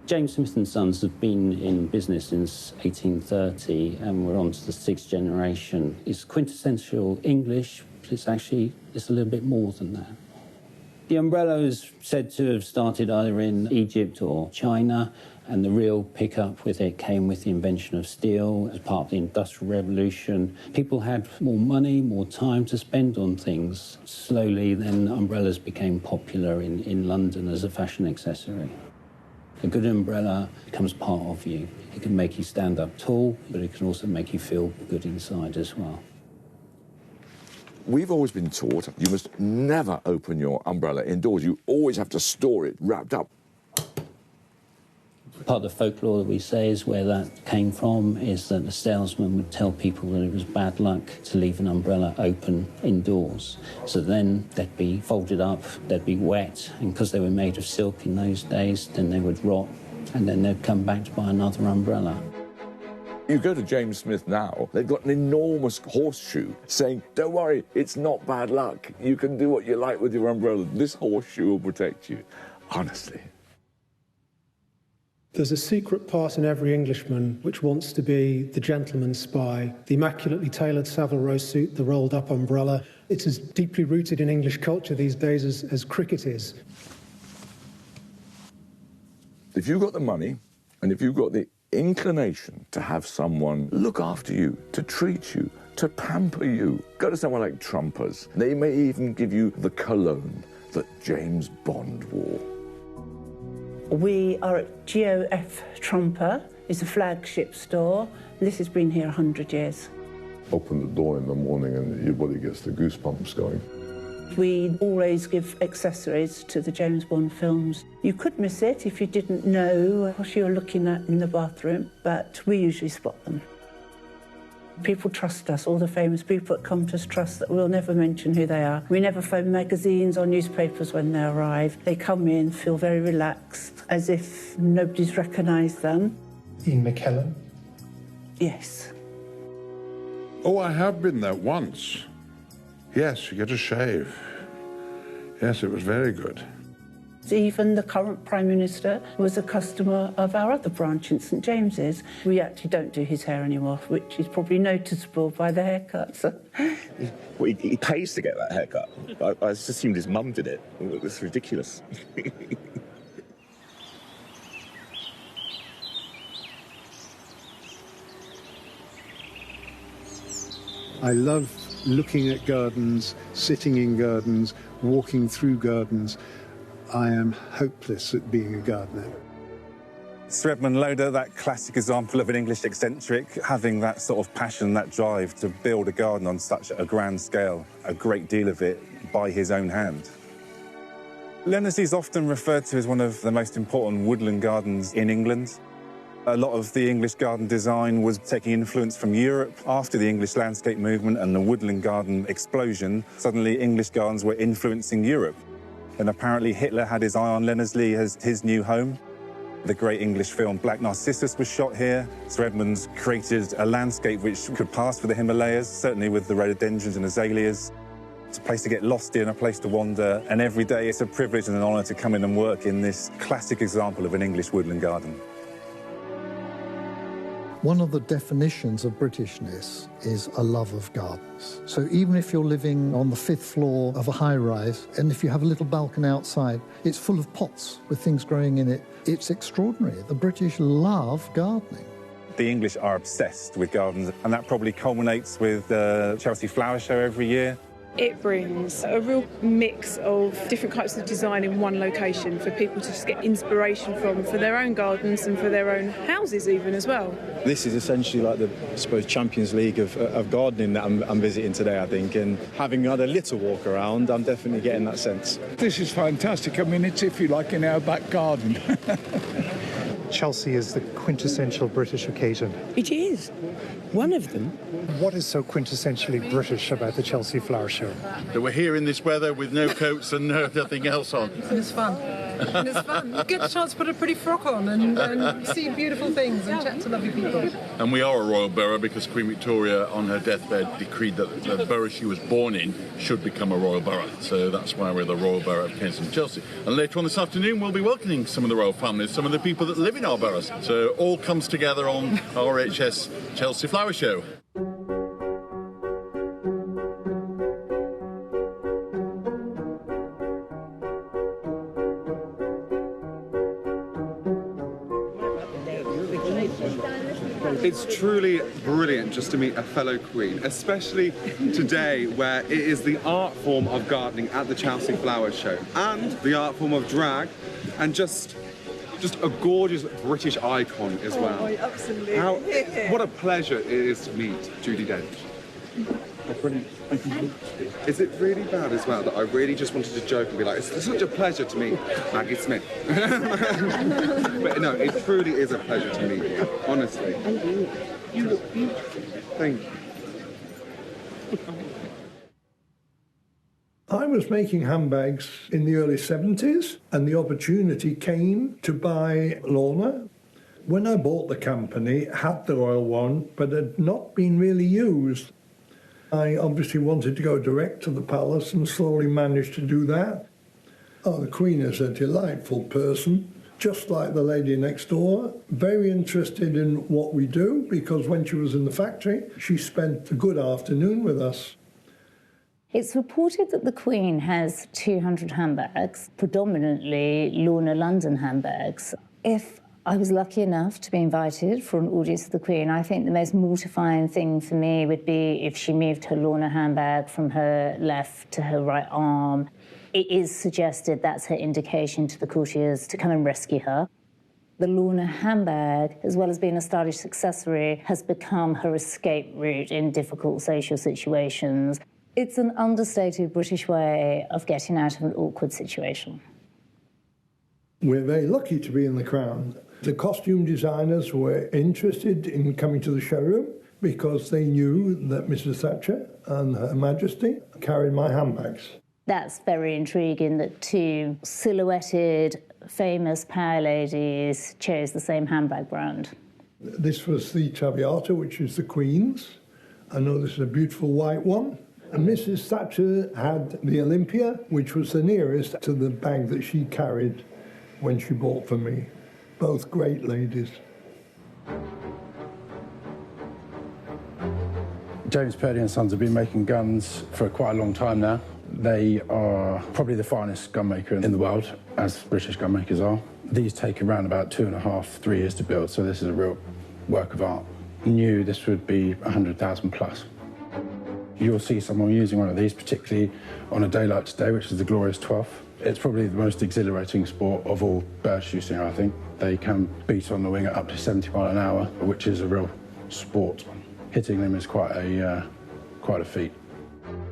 James Smith and Sons have been in business since 1830, and we're on to the sixth generation. It's quintessential English, but it's a little bit more than that. The umbrella is said to have started either in Egypt or China, and the real pickup with it came with the invention of steel as part of the Industrial Revolution. People had more money, more time to spend on things. Slowly, then, umbrellas became popular in London as a fashion accessory. A good umbrella becomes part of you. It can make you stand up tall, but it can also make you feel good inside as well. We've always been taught you must never open your umbrella indoors. You always have to store it wrapped up. Part of the folklore that we say is where that came from is that the salesman would tell people that it was bad luck to leave an umbrella open indoors. So then they'd be folded up, they'd be wet, and because they were made of silk in those days, then they would rot, and then they'd come back to buy another umbrella. You go to James Smith now, they've got an enormous horseshoe saying, don't worry, it's not bad luck. You can do what you like with your umbrella. This horseshoe will protect you. Honestly. There's a secret part in every Englishman which wants to be the gentleman's spy, the immaculately tailored Savile Row suit, the rolled-up umbrella. It's as deeply rooted in English culture these days as cricket is. If you've got the money And if you've got the inclination to have someone look after you, to treat you, to pamper you, go to someone like Trumpers. They may even give you the cologne that James Bond wore. We are at GOF Trumper. It's a flagship store. This has been here 100 years. Open the door in the morning and your body gets the goosebumps going. We always give accessories to the James Bond films. You could miss it if you didn't know what you were looking at in the bathroom, but we usually spot them. People trust us. All the famous people that come to us trust that we'll never mention who they are. We never phone magazines or newspapers when they arrive. They come in, feel very relaxed, as if nobody's recognised them. In McKellen? Yes. Oh, I have been there once. Yes, you get a shave. Yes, it was very good. Even the current Prime Minister was a customer of our other branch in St James's. We actually don't do his hair anymore, which is probably noticeable by the haircuts. Well, he pays to get that haircut. I just assumed his mum did it. It's ridiculous. I love looking at gardens, sitting in gardens, walking through gardens. I am hopeless at being a gardener. Sir Edmund Lauder, that classic example of an English eccentric, having that sort of passion, that drive to build a garden on such a grand scale, a great deal of it by his own hand. Leonardslee is often referred to as one of the most important woodland gardens in England. A lot of the English garden design was taking influence from Europe. After the English landscape movement and the woodland garden explosion, suddenly English gardens were influencing Europe. And apparently Hitler had his eye on Leonardslee as his new home. The great English film Black Narcissus was shot here. Sir Edmund created a landscape which could pass for the Himalayas, certainly with the rhododendrons and azaleas. It's a place to get lost in, a place to wander, and every day it's a privilege and an honour to come in and work in this classic example of an English woodland garden. One of the definitions of Britishness is a love of gardens. So even if you're living on the 5th floor of a high-rise, and if you have a little balcony outside, it's full of pots with things growing in it. It's extraordinary. The British love gardening. The English are obsessed with gardens, and that probably culminates with the Chelsea Flower Show every year. It brings a real mix of different types of design in one location for people to just get inspiration from for their own gardens and for their own houses even as well. This is essentially like the, I suppose, Champions League of gardening that I'm visiting today, I think, and having had a little walk around, I'm definitely getting that sense. This is fantastic. I mean, it's, if you like, in our back garden. Chelsea is the quintessential British occasion. It is. One of them. What is so quintessentially British about the Chelsea Flower Show? That we're here in this weather with no coats and nothing else on. And it's fun. And it's fun. You get the chance to put a pretty frock on and see beautiful things and chat to lovely people. And we are a royal borough because Queen Victoria, on her deathbed, decreed that the borough she was born in should become a royal borough. So that's why we're the royal borough of Kensington and Chelsea. And later on this afternoon, we'll be welcoming some of the royal families, some of the people that live in our boroughs. So all comes together on RHS Chelsea Flower Show. It's truly brilliant just to meet a fellow queen, especially today where it is the art form of gardening at the Chelsea Flower Show and the art form of drag and just a gorgeous British icon as well. Oh, absolutely. What a pleasure it is to meet Judi Dench. Oh, brilliant. Is it really bad as well that I really just wanted to joke and be like, it's such a pleasure to meet Maggie Smith. But no, it truly is a pleasure to meet you, honestly. You look beautiful. Thank you. I was making handbags in the early 70s, and the opportunity came to buy Launer. When I bought the company, it had the royal one, but had not been really used. I obviously wanted to go direct to the palace and slowly managed to do that. Oh, the Queen is a delightful person, just like the lady next door. Very interested in what we do, because when she was in the factory, she spent a good afternoon with us. It's reported that the Queen has 200 handbags, predominantly Launer London handbags. If I was lucky enough to be invited for an audience of the Queen. I think the most mortifying thing for me would be if she moved her Launer handbag from her left to her right arm. It is suggested that's her indication to the courtiers to come and rescue her. The Launer handbag, as well as being a stylish accessory, has become her escape route in difficult social situations. It's an understated British way of getting out of an awkward situation. We're very lucky to be in the Crown. The costume designers were interested in coming to the showroom because they knew that Mrs. Thatcher and Her Majesty carried my handbags. That's very intriguing that two silhouetted, famous power ladies chose the same handbag brand. This was the Traviata, which is the Queen's. I know this is a beautiful white one. And Mrs. Thatcher had the Olympia, which was the nearest to the bag that she carried when she bought for me. Both great ladies. James Purdy & Sons have been making guns for quite a long time now. They are probably the finest gunmaker in the world, as British gunmakers are. These take around about 2.5, 3 years to build, so this is a real work of art. New, this would be 100,000 plus. You'll see someone using one of these, particularly on a day like today, which is the glorious 12th. It's probably the most exhilarating sport of all bird shooting, I think. They can beat on the wing at up to 70 miles an hour, which is a real sport. Hitting them is quite a feat.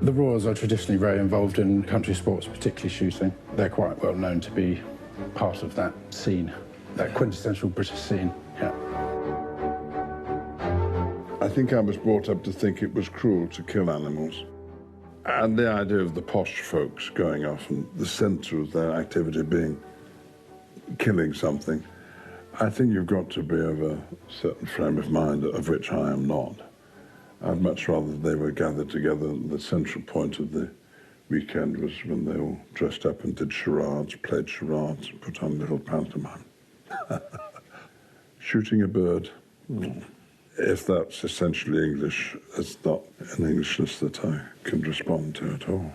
The Royals are traditionally very involved in country sports, particularly shooting. They're quite well known to be part of that scene, that quintessential British scene, yeah. I think I was brought up to think it was cruel to kill animals. And the idea of the posh folks going off and the centre of their activity being killing something, I think you've got to be of a certain frame of mind, of which I am not. I'd much rather they were gathered together. The central point of the weekend was when they all dressed up and did charades, played charades, and put on a little pantomime. Shooting a bird. If that's essentially English, it's not an Englishness that I can respond to at all.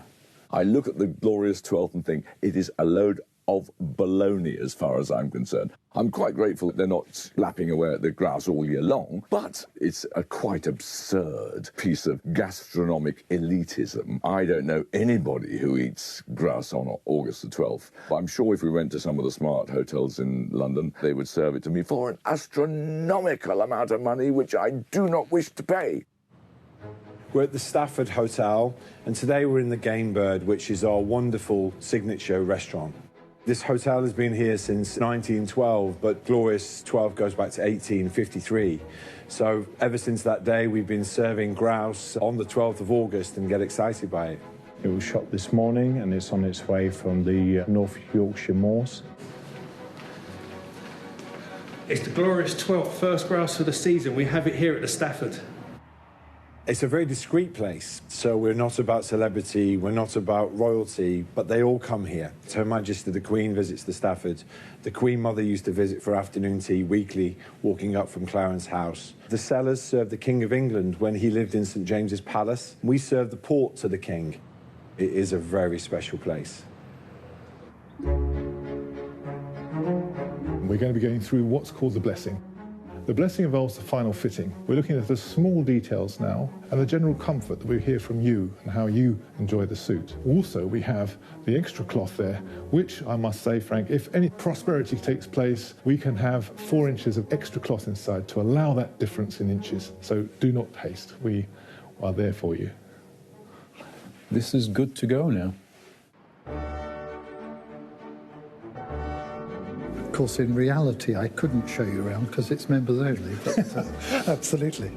I look at the glorious 12th and think it is a load of baloney as far as I'm concerned. I'm quite grateful that they're not lapping away at the grouse all year long, but it's a quite absurd piece of gastronomic elitism. I don't know anybody who eats grouse on August the 12th. I'm sure if we went to some of the smart hotels in London, they would serve it to me for an astronomical amount of money, which I do not wish to pay. We're at the Stafford Hotel, and today we're in the Game Bird, which is our wonderful signature restaurant. This hotel has been here since 1912, but glorious 12 goes back to 1853. So ever since that day, we've been serving grouse on the 12th of August and get excited by it. It was shot this morning and it's on its way from the North Yorkshire moors. It's the glorious 12th, first grouse of the season. We have it here at the Stafford. It's a very discreet place, so we're not about celebrity, we're not about royalty, but they all come here. Her Majesty the Queen visits the Stafford. The Queen Mother used to visit for afternoon tea weekly, walking up from Clarence House. The cellars served the King of England when he lived in St James's Palace. We serve the port to the King. It is a very special place. We're going to be going through what's called the blessing. The blessing involves the final fitting. We're looking at the small details now and the general comfort that we hear from you and how you enjoy the suit. Also, we have the extra cloth there, which I must say, Frank, if any prosperity takes place, we can have 4 inches of extra cloth inside to allow that difference in inches. So do not haste. We are there for you. This is good to go now. Of course, in reality, I couldn't show you around because it's members only. But, Absolutely.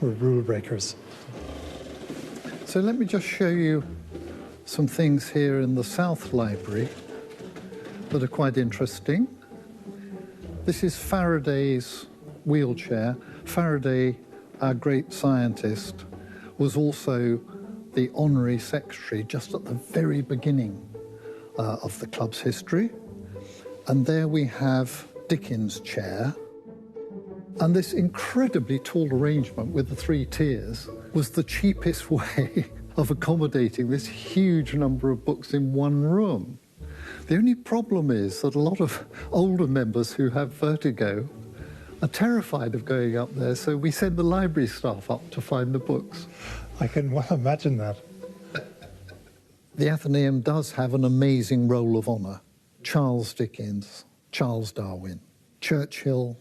We're rule breakers. So let me just show you some things here in the South Library that are quite interesting. This is Faraday's wheelchair. Faraday, our great scientist, was also the honorary secretary just at the very beginning of the club's history. And there we have Dickens' chair. And this incredibly tall arrangement with the 3 tiers was the cheapest way of accommodating this huge number of books in one room. The only problem is that a lot of older members who have vertigo are terrified of going up there, so we send the library staff up to find the books. I can well imagine that. The Athenaeum does have an amazing roll of honour. Charles Dickens, Charles Darwin, Churchill,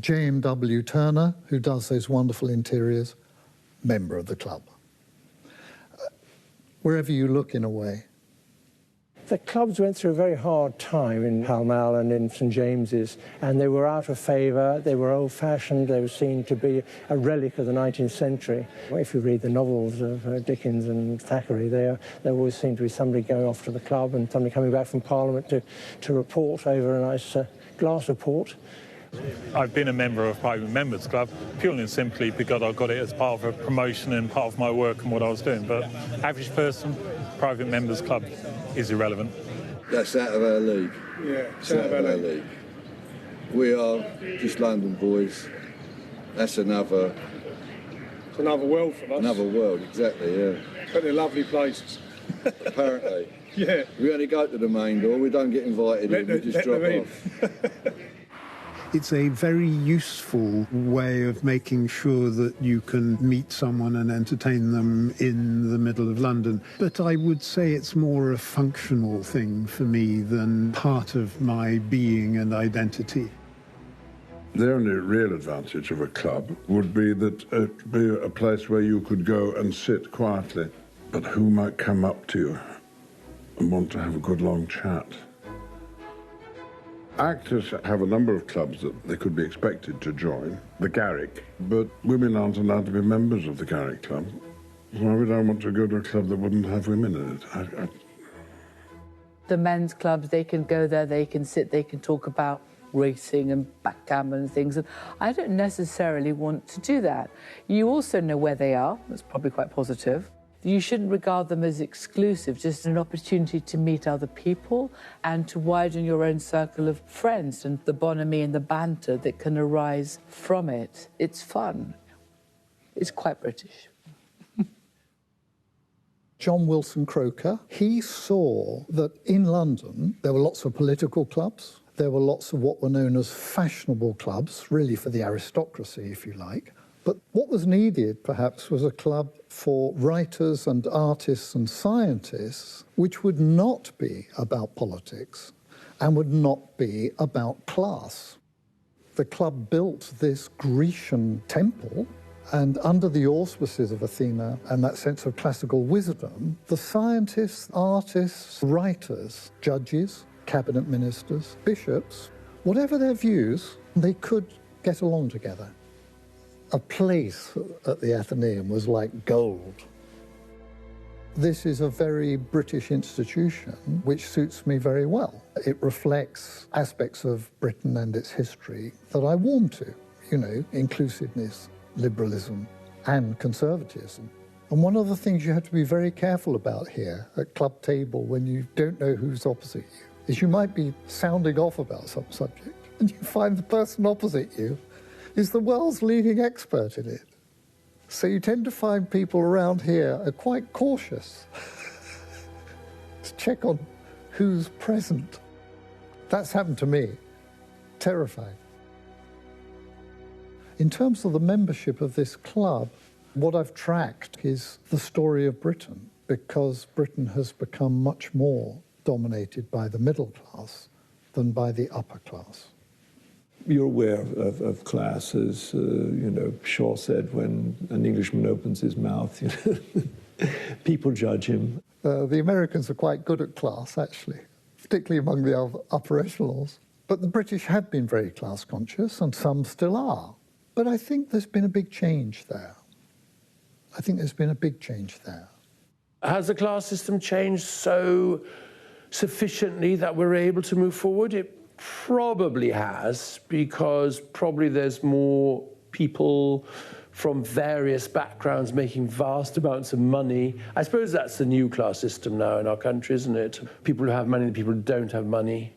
J.M.W. Turner, who does those wonderful interiors, member of the club. Wherever you look, in a way. The clubs went through a very hard time in Pall Mall and in St James's, and they were out of favour, they were old-fashioned, they were seen to be a relic of the 19th century. If you read the novels of Dickens and Thackeray, there always seemed to be somebody going off to the club and somebody coming back from Parliament to report over a nice glass of port. I've been a member of Private Members Club purely and simply because I got it as part of a promotion and part of my work and what I was doing. But average person, Private Members Club is irrelevant. That's out of our league. Yeah, it's out of our league. We are just London boys. That's another... It's another world for us. Another world, exactly, yeah. But they're lovely places. Apparently. Yeah. We only go to the main door, we don't get invited in, we just drop off. It's a very useful way of making sure that you can meet someone and entertain them in the middle of London. But I would say it's more a functional thing for me than part of my being and identity. The only real advantage of a club would be that it'd be a place where you could go and sit quietly. But who might come up to you and want to have a good long chat? Actors have a number of clubs that they could be expected to join, the Garrick, but women aren't allowed to be members of the Garrick Club. Why would I want to go to a club that wouldn't have women in it? The men's clubs, they can go there, they can sit, they can talk about racing and backgammon and things, and I don't necessarily want to do that. You also know where they are, that's probably quite positive. You shouldn't regard them as exclusive, just an opportunity to meet other people and to widen your own circle of friends and the bonhomie and the banter that can arise from it. It's fun. It's quite British. John Wilson Croker, he saw that in London there were lots of political clubs, there were lots of what were known as fashionable clubs, really for the aristocracy, if you like. But what was needed, perhaps, was a club for writers and artists and scientists, which would not be about politics and would not be about class. The club built this Grecian temple, and under the auspices of Athena and that sense of classical wisdom, the scientists, artists, writers, judges, cabinet ministers, bishops, whatever their views, they could get along together. A place at the Athenaeum was like gold. This is a very British institution, which suits me very well. It reflects aspects of Britain and its history that I warm to, you know, inclusiveness, liberalism, and conservatism. And one of the things you have to be very careful about here at club table when you don't know who's opposite you is you might be sounding off about some subject and you find the person opposite you is the world's leading expert in it. So you tend to find people around here are quite cautious to check on who's present. That's happened to me. Terrifying. In terms of the membership of this club, what I've tracked is the story of Britain, because Britain has become much more dominated by the middle class than by the upper class. You're aware of class, as you know, Shaw said, when an Englishman opens his mouth, you know, people judge him. The Americans are quite good at class, actually, particularly among the upper echelons. But the British have been very class conscious, and some still are. But I think there's been a big change there. I think there's been a big change there. Has the class system changed so sufficiently that we're able to move forward? It probably has, because probably there's more people from various backgrounds making vast amounts of money. I suppose that's the new class system now in our country, isn't it? People who have money and people who don't have money.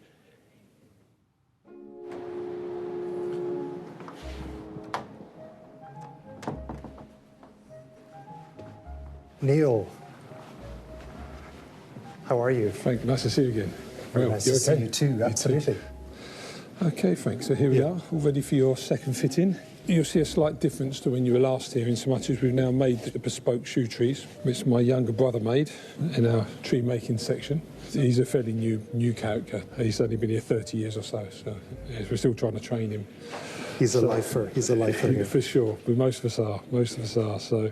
Neil, how are you? Frank, nice to see you again. Very nice to see you too, absolutely. Okay, Frank, so here we are, all ready for your second fitting. You'll see a slight difference to when you were last here, in so much as we've now made the bespoke shoe trees, which my younger brother made in our tree making section. He's a fairly new character. He's only been here 30 years or so we're still trying to train him. He's a lifer. He's a lifer. Yeah, for sure. But most of us are. So,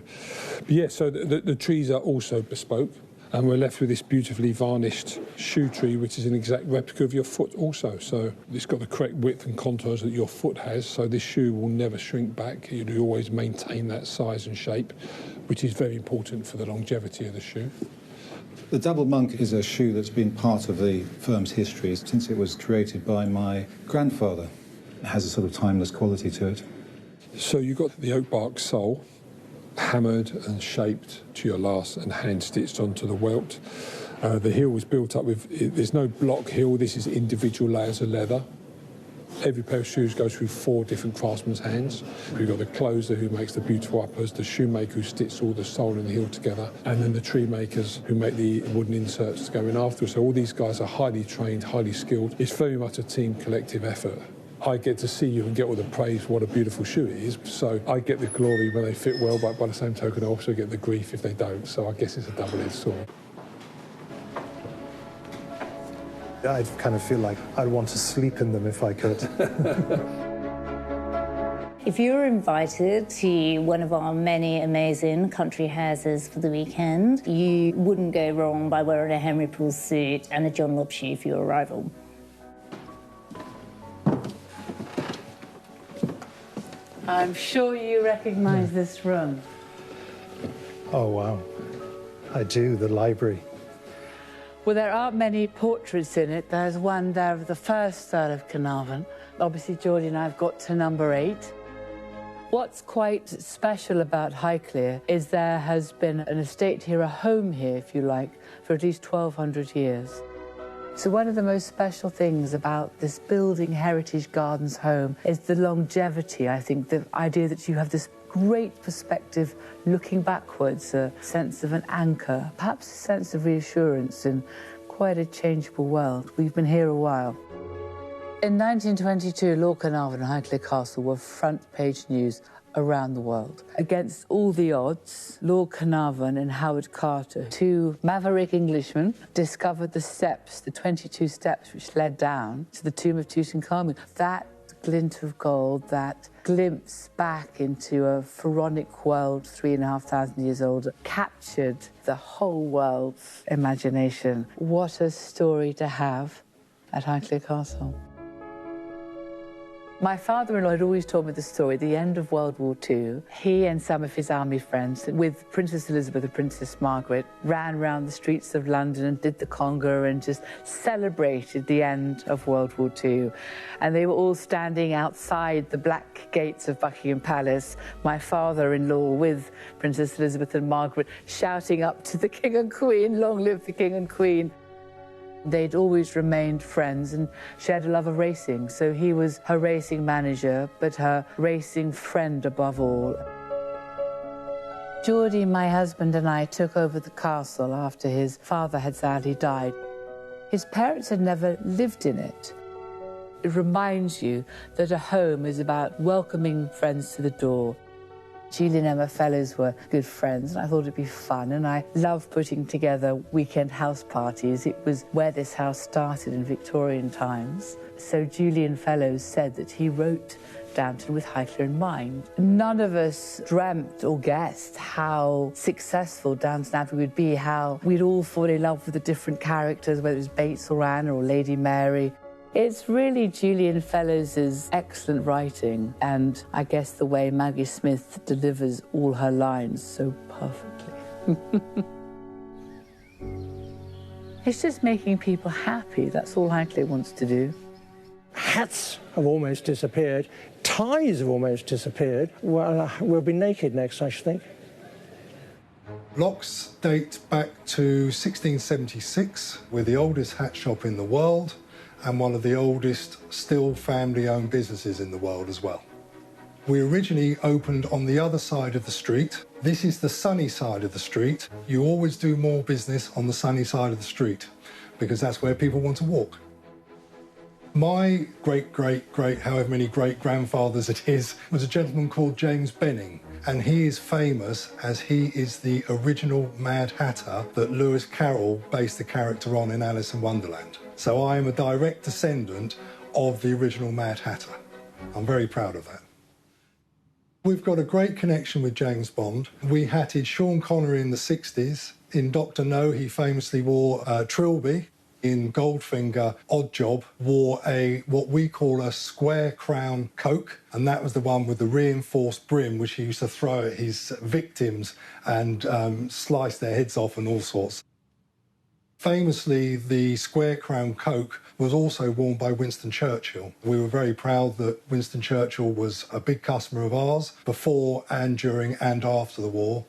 but yeah. So the trees are also bespoke, and we're left with this beautifully varnished shoe tree, which is an exact replica of your foot also. So it's got the correct width and contours that your foot has. So this shoe will never shrink back. You'll always maintain that size and shape, which is very important for the longevity of the shoe. The Double Monk is a shoe that's been part of the firm's history since it was created by my grandfather. It has a sort of timeless quality to it. So you've got the oak bark sole, hammered and shaped to your last and hand stitched onto the welt. The heel was built up with, there's no block heel, this is individual layers of leather. Every pair of shoes goes through 4 different craftsmen's hands. We've got the closer who makes the beautiful uppers, the shoemaker who stitches all the sole and the heel together, and then the tree makers who make the wooden inserts going after. So all these guys are highly trained, highly skilled. It's very much a team collective effort. I get to see you and get all the praise, what a beautiful shoe it is. So I get the glory when they fit well, but by the same token I also get the grief if they don't. So I guess it's a double-edged sword. I kind of feel like I'd want to sleep in them if I could. If you were invited to one of our many amazing country houses for the weekend, you wouldn't go wrong by wearing a Henry Poole suit and a John Lobb shoe for your arrival. I'm sure you recognise this room. Oh, wow. I do, the library. Well, there aren't many portraits in it. There's one there of the first Earl of Carnarvon. Obviously, Geordie and I have got to number 8. What's quite special about Highclere is there has been an estate here, a home here, if you like, for at least 1,200 years. So one of the most special things about this building Heritage Gardens home is the longevity, I think, the idea that you have this great perspective looking backwards, a sense of an anchor, perhaps a sense of reassurance in quite a changeable world. We've been here a while. In 1922, Lord Carnarvon and Highclere Castle were front-page news around the world. Against all the odds, Lord Carnarvon and Howard Carter, 2 maverick Englishmen, discovered the steps, the 22 steps which led down to the tomb of Tutankhamun. That glint of gold, that glimpse back into a pharaonic world 3,500 years old, captured the whole world's imagination. What a story to have at Highclere Castle. My father-in-law had always told me the story, at the end of World War II, he and some of his army friends, with Princess Elizabeth and Princess Margaret, ran round the streets of London and did the conga and just celebrated the end of World War II. And they were all standing outside the black gates of Buckingham Palace, my father-in-law with Princess Elizabeth and Margaret, shouting up to the King and Queen, "Long live the King and Queen." They'd always remained friends and shared a love of racing, so he was her racing manager, but her racing friend above all. Geordie, my husband, and I took over the castle after his father had sadly died. His parents had never lived in it. It reminds you that a home is about welcoming friends to the door. Julie and Emma Fellows were good friends, and I thought it'd be fun, and I love putting together weekend house parties. It was where this house started in Victorian times. So Julian Fellows said that he wrote Downton with Highclere in mind. None of us dreamt or guessed how successful Downton Abbey would be, how we'd all fall in love with the different characters, whether it was Bates or Anne or Lady Mary. It's really Julian Fellows' excellent writing, and I guess the way Maggie Smith delivers all her lines so perfectly. It's just making people happy. That's all Highclere wants to do. Hats have almost disappeared. Ties have almost disappeared. Well, we'll be naked next, I should think. Locks date back to 1676. We're the oldest hat shop in the world, and one of the oldest still family-owned businesses in the world as well. We originally opened on the other side of the street. This is the sunny side of the street. You always do more business on the sunny side of the street. because that's where people want to walk. My great, however many great-grandfathers it is, was a gentleman called James Benning, and he is famous as he is the original Mad Hatter that Lewis Carroll based the character on in Alice in Wonderland. So I am a direct descendant of the original Mad Hatter. I'm very proud of that. We've got a great connection with James Bond. We hatted Sean Connery in the 60s. In Dr. No, he famously wore Trilby. In Goldfinger, Oddjob wore what we call a square crown coke, and that was the one with the reinforced brim, which he used to throw at his victims and slice their heads off and all sorts. Famously, the square crown coke was also worn by Winston Churchill. We were very proud that Winston Churchill was a big customer of ours before and during and after the war.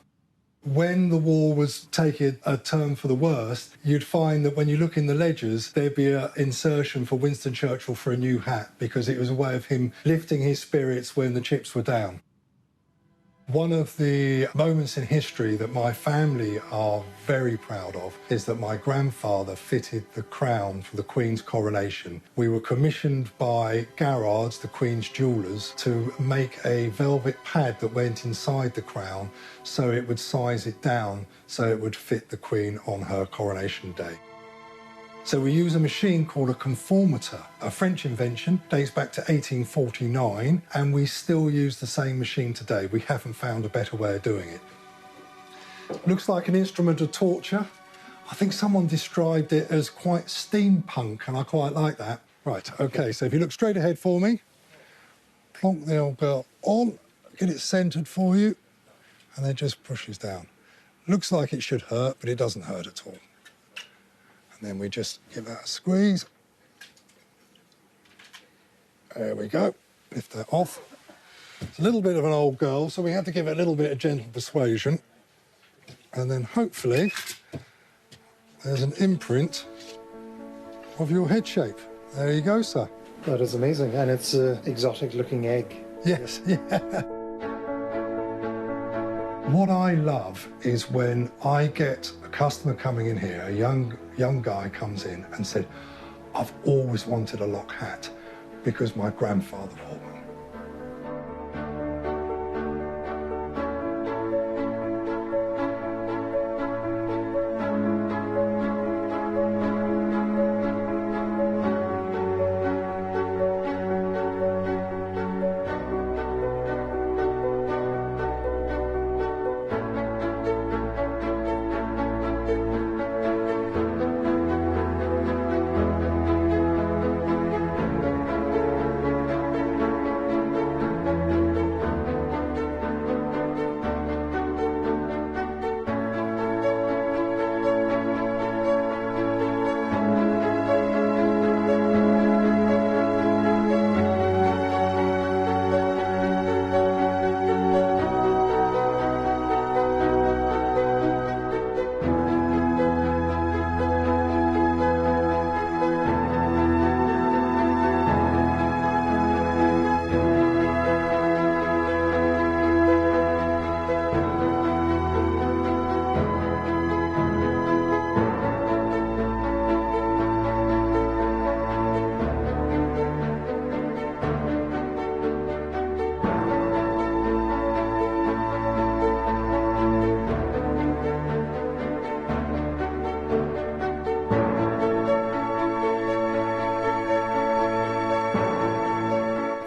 When the war was taking a turn for the worst, you'd find that when you look in the ledgers, there'd be an insertion for Winston Churchill for a new hat, because it was a way of him lifting his spirits when the chips were down. One of the moments in history that my family are very proud of is that my grandfather fitted the crown for the Queen's coronation. We were commissioned by Garrard's, the Queen's jewellers, to make a velvet pad that went inside the crown so it would size it down so it would fit the Queen on her coronation day. So we use a machine called a conformator, a French invention, dates back to 1849, and we still use the same machine today. We haven't found a better way of doing it. Looks like an instrument of torture. I think someone described it as quite steampunk, and I quite like that. Right, OK, so if you look straight ahead for me, plonk the old girl on, get it centred for you, and then just pushes down. Looks like it should hurt, but it doesn't hurt at all. And then we just give that a squeeze. There we go. Lift that off. It's a little bit of an old girl, so we have to give it a little bit of gentle persuasion. And then hopefully there's an imprint of your head shape. There you go, sir. That is amazing. And it's an exotic-looking egg. Yes, yeah. What I love is when I get a customer coming in here, a young guy comes in and said, I've always wanted a lock hat because my grandfather wore one.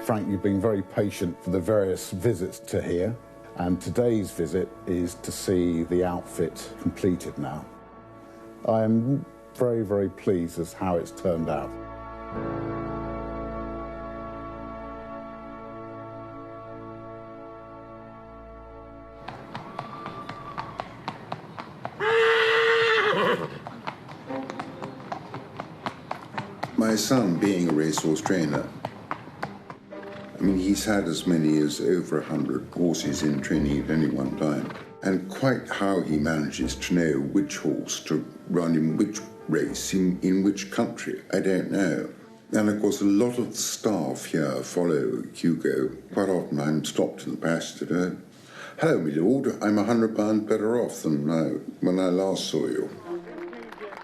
Frank, you've been very patient for the various visits to here, and today's visit is to see the outfit completed now. I am very, very pleased as how it's turned out. My son, being a racehorse trainer, I mean, he's had as many as over 100 horses in training at any one time. And quite how he manages to know which horse to run in which race, in which country, I don't know. And of course, a lot of the staff here follow Hugo. Quite often I'm stopped in the pasture. Hello, my lord, I'm £100 better off than when I last saw you.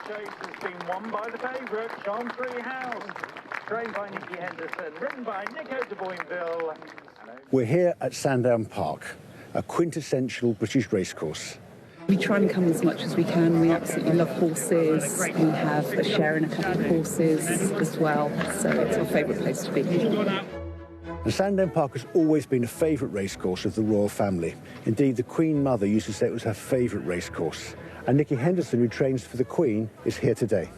Chase has been and won by the favourite, Chantry House. Trained by Nicky Henderson, written by Nico de Boinville. We're here at Sandown Park, a quintessential British racecourse. We try and come as much as we can. We absolutely love horses. We have a share in a couple of horses as well, so it's our favourite place to be. And Sandown Park has always been a favourite racecourse of the royal family. Indeed, the Queen Mother used to say it was her favourite racecourse. And Nicky Henderson, who trains for the Queen, is here today.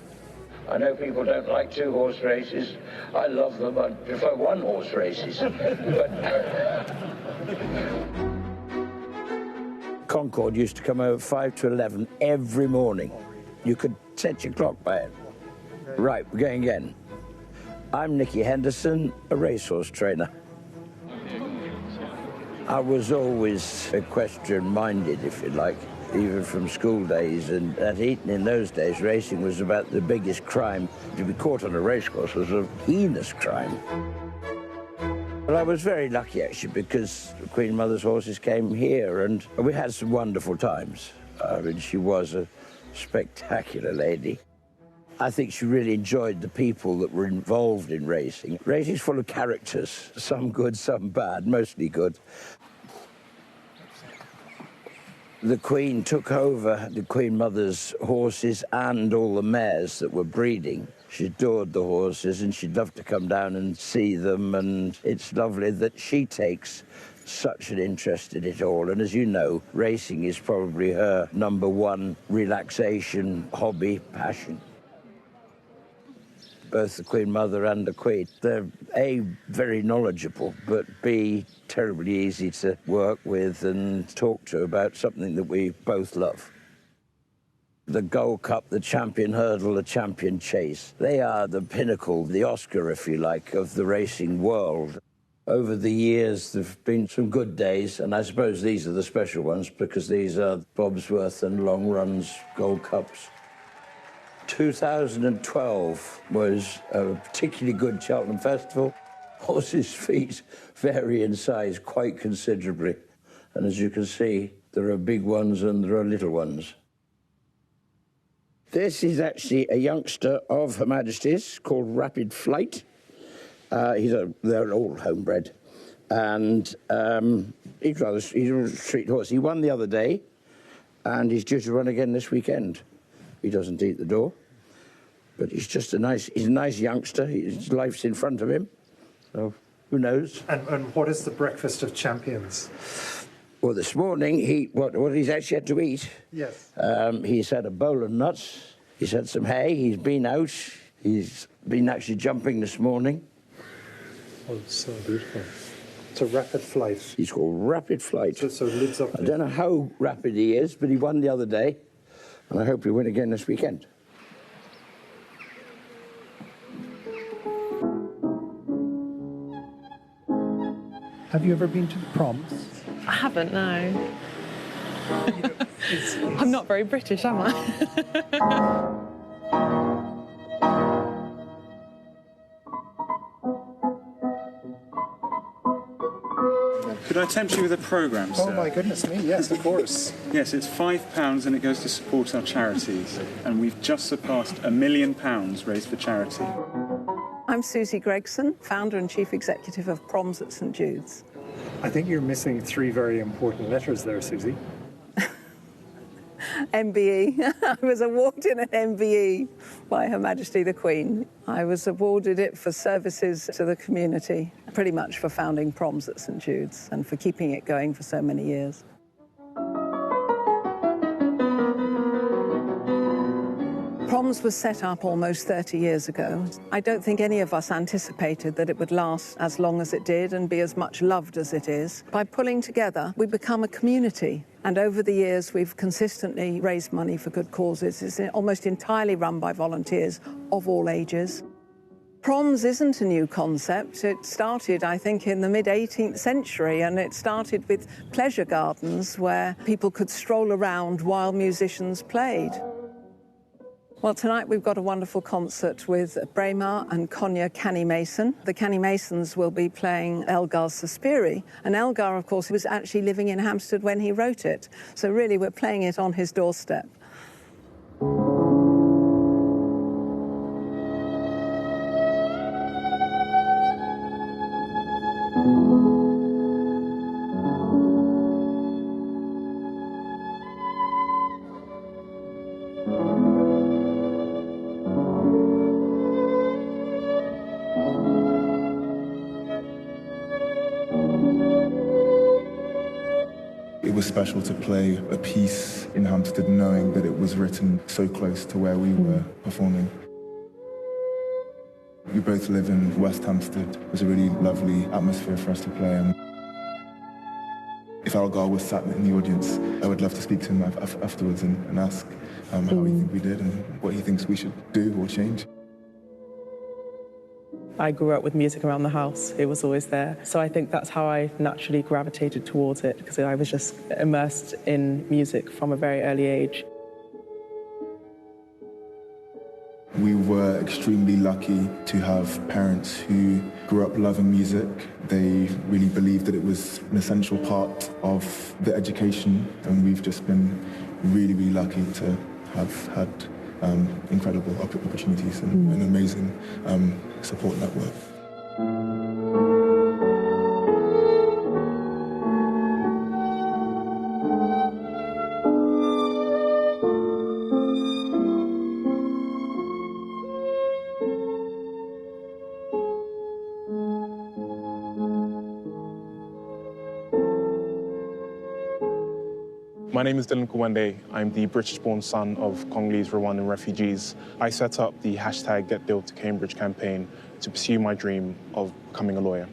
I know people don't like 2-horse races. I love them. I prefer 1-horse races. Concord used to come over 5 to 11 every morning. You could set your clock by it. Right, we're going again. I'm Nicky Henderson, a racehorse trainer. I was always equestrian-minded, if you like, even from school days. And at Eton in those days, racing was about the biggest crime. To be caught on a racecourse was a heinous crime. Well, I was very lucky, actually, because the Queen Mother's horses came here, and we had some wonderful times. I mean, she was a spectacular lady. I think she really enjoyed the people that were involved in racing. Racing's full of characters, some good, some bad, mostly good. The Queen took over the Queen Mother's horses and all the mares that were breeding. She adored the horses and she'd love to come down and see them, and it's lovely that she takes such an interest in it all. And as you know, racing is probably her #1 relaxation, hobby, passion. Both the Queen Mother and the Queen, they're A, very knowledgeable, but B, terribly easy to work with and talk to about something that we both love. The Gold Cup, the Champion Hurdle, the Champion Chase, they are the pinnacle, the Oscar, if you like, of the racing world. Over the years, there have been some good days, and I suppose these are the special ones because these are Bobsworth and Long Run's Gold Cups. 2012 was a particularly good Cheltenham Festival. Horses' feet vary in size quite considerably. And as you can see, there are big ones and there are little ones. This is actually a youngster of Her Majesty's called Rapid Flight. They're all homebred. And he's a street horse. He won the other day, and he's due to run again this weekend. He doesn't eat the door, but he's just he's a nice youngster. His life's in front of him, so who knows? And what is the breakfast of champions? Well, this morning, what he's actually had to eat. Yes. He's had a bowl of nuts. He's had some hay. He's been out. He's been actually jumping this morning. Oh, it's so beautiful. It's a Rapid Flight. He's called Rapid Flight. So lids up. I don't know how rapid he is, but he won the other day, and I hope he'll win again this weekend. Have you ever been to the proms? I haven't, no. I'm not very British, am I? Could I tempt you with a programme, sir? Oh, my goodness me, yes, of course. Yes, it's £5 and it goes to support our charities. And we've just surpassed £1 million raised for charity. I'm Susie Gregson, founder and chief executive of Proms at St Jude's. I think you're missing 3 very important letters there, Susie. MBE. I was awarded an MBE by Her Majesty the Queen. I was awarded it for services to the community, pretty much for founding Proms at St Jude's and for keeping it going for so many years. Proms was set up almost 30 years ago. I don't think any of us anticipated that it would last as long as it did and be as much loved as it is. By pulling together, we become a community. And over the years, we've consistently raised money for good causes. It's almost entirely run by volunteers of all ages. Proms isn't a new concept. It started, I think, in the mid-18th century, and it started with pleasure gardens where people could stroll around while musicians played. Well, tonight we've got a wonderful concert with Braemar and Cognac Canny Mason. The Canny Masons will be playing Elgar's Suspiri, and Elgar, of course, was actually living in Hampstead when he wrote it. So really, we're playing it on his doorstep. was special to play a piece in Hampstead knowing that it was written so close to where we were performing. We both live in West Hampstead. It was a really lovely atmosphere for us to play in. If Algar was sat in the audience, I would love to speak to him afterwards and ask how he thinks we did and what he thinks we should do or change. I grew up with music around the house. It was always there. So I think that's how I naturally gravitated towards it, because I was just immersed in music from a very early age. We were extremely lucky to have parents who grew up loving music. They really believed that it was an essential part of the education, and we've just been really, really lucky to have had incredible opportunities and an amazing support network. My name is Dylan Kawende. I'm the British-born son of Congolese Rwandan refugees. I set up the hashtag Get Built to Cambridge campaign to pursue my dream of becoming a lawyer.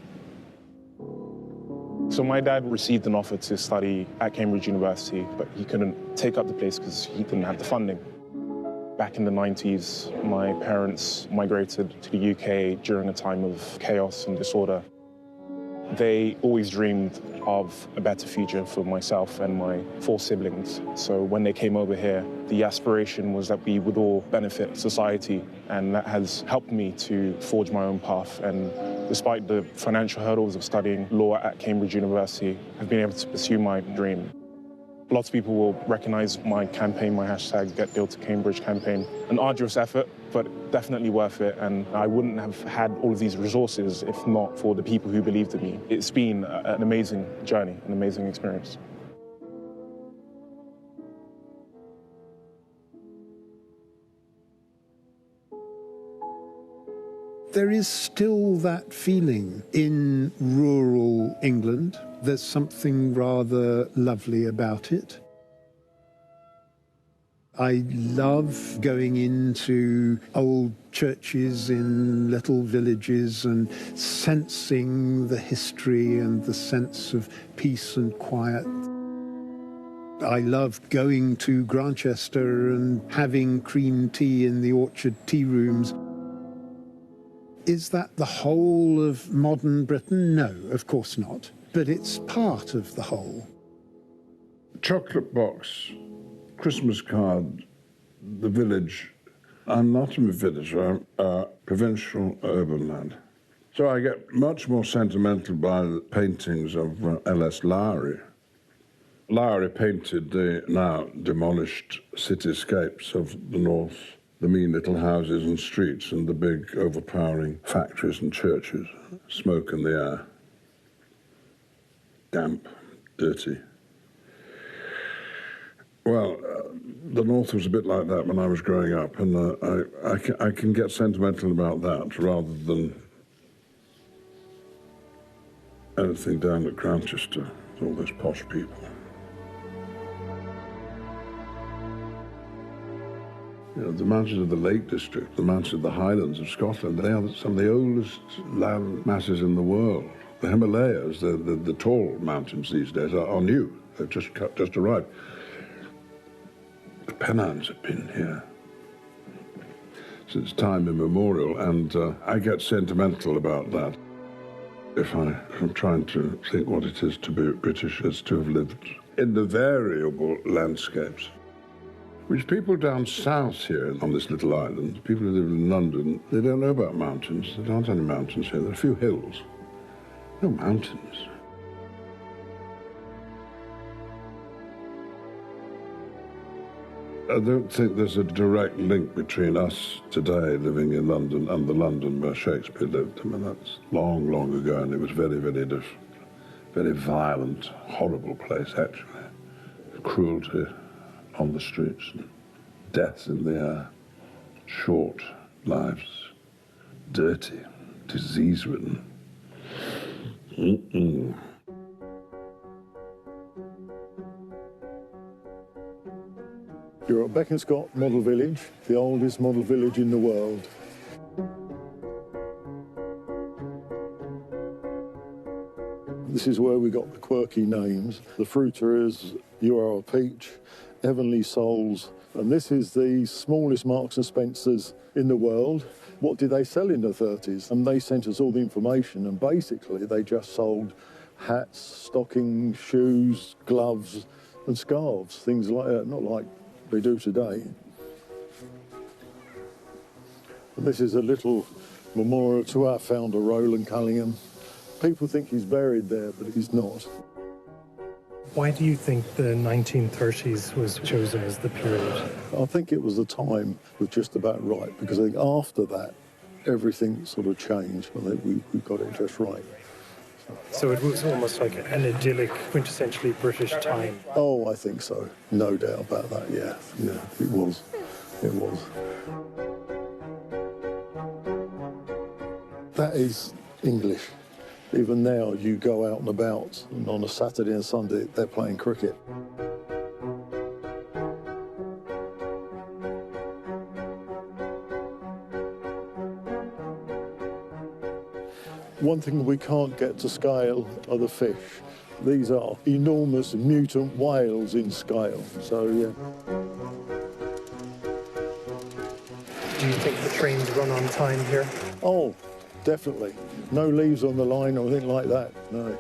So my dad received an offer to study at Cambridge University, but he couldn't take up the place because he didn't have the funding. Back in the 90s, my parents migrated to the UK during a time of chaos and disorder. They always dreamed of a better future for myself and my 4 siblings. So when they came over here, the aspiration was that we would all benefit society, and that has helped me to forge my own path. And despite the financial hurdles of studying law at Cambridge University, I've been able to pursue my dream. Lots of people will recognize my campaign, my hashtag Get Built to Cambridge campaign. An arduous effort, but definitely worth it. And I wouldn't have had all of these resources if not for the people who believed in me. It's been an amazing journey, an amazing experience. There is still that feeling in rural England. There's something rather lovely about it. I love going into old churches in little villages and sensing the history and the sense of peace and quiet. I love going to Grantchester and having cream tea in the orchard tea rooms. Is that the whole of modern Britain? No, of course not. But it's part of the whole. Chocolate box, Christmas card, the village. I'm not in a village, I'm a provincial urban lad. So I get much more sentimental by the paintings of L.S. Lowry. Lowry painted the now demolished cityscapes of the north. The mean little houses and streets and the big overpowering factories and churches. Smoke in the air. Damp, dirty. Well, the north was a bit like that when I was growing up, and I can get sentimental about that rather than anything down at Grantchester, all those posh people. You know, the mountains of the Lake District, the mountains of the Highlands of Scotland, they are some of the oldest land masses in the world. The Himalayas, the tall mountains these days, are new. They've just arrived. The Pennines have been here since time immemorial, and I get sentimental about that. If I'm trying to think what it is to be British, is to have lived in the variable landscapes, which people down south here on this little island, people who live in London, they don't know about mountains. There aren't any mountains here. There are a few hills. No mountains. I don't think there's a direct link between us today living in London and the London where Shakespeare lived. I mean, that's long, long ago, and it was very, very different. Very violent, horrible place, actually. Cruelty on the streets, and death in the air, short lives, dirty, disease-ridden. You're at Beaconscott Model Village, the oldest model village in the world. This is where we got the quirky names. The fruiterers, You Are a Peach, Heavenly Souls, and this is the smallest Marks and Spencers in the world. What did they sell in the 30s? And they sent us all the information, and basically they just sold hats, stockings, shoes, gloves and scarves, things like that, not like they do today. And this is a little memorial to our founder, Roland Cullingham. People think he's buried there, but he's not. Why do you think the 1930s was chosen as the period? I think it was the time was just about right, because I think after that, everything sort of changed. I think we got it just right. So it was almost like an idyllic, quintessentially British time. Oh, I think so. No doubt about that, yeah. Yeah, it was. It was. That is English. Even now, you go out and about, and on a Saturday and Sunday, they're playing cricket. One thing we can't get to scale are the fish. These are enormous mutant whales in scale, so yeah. Do you think the trains run on time here? Oh, definitely. No leaves on the line or anything like that, no.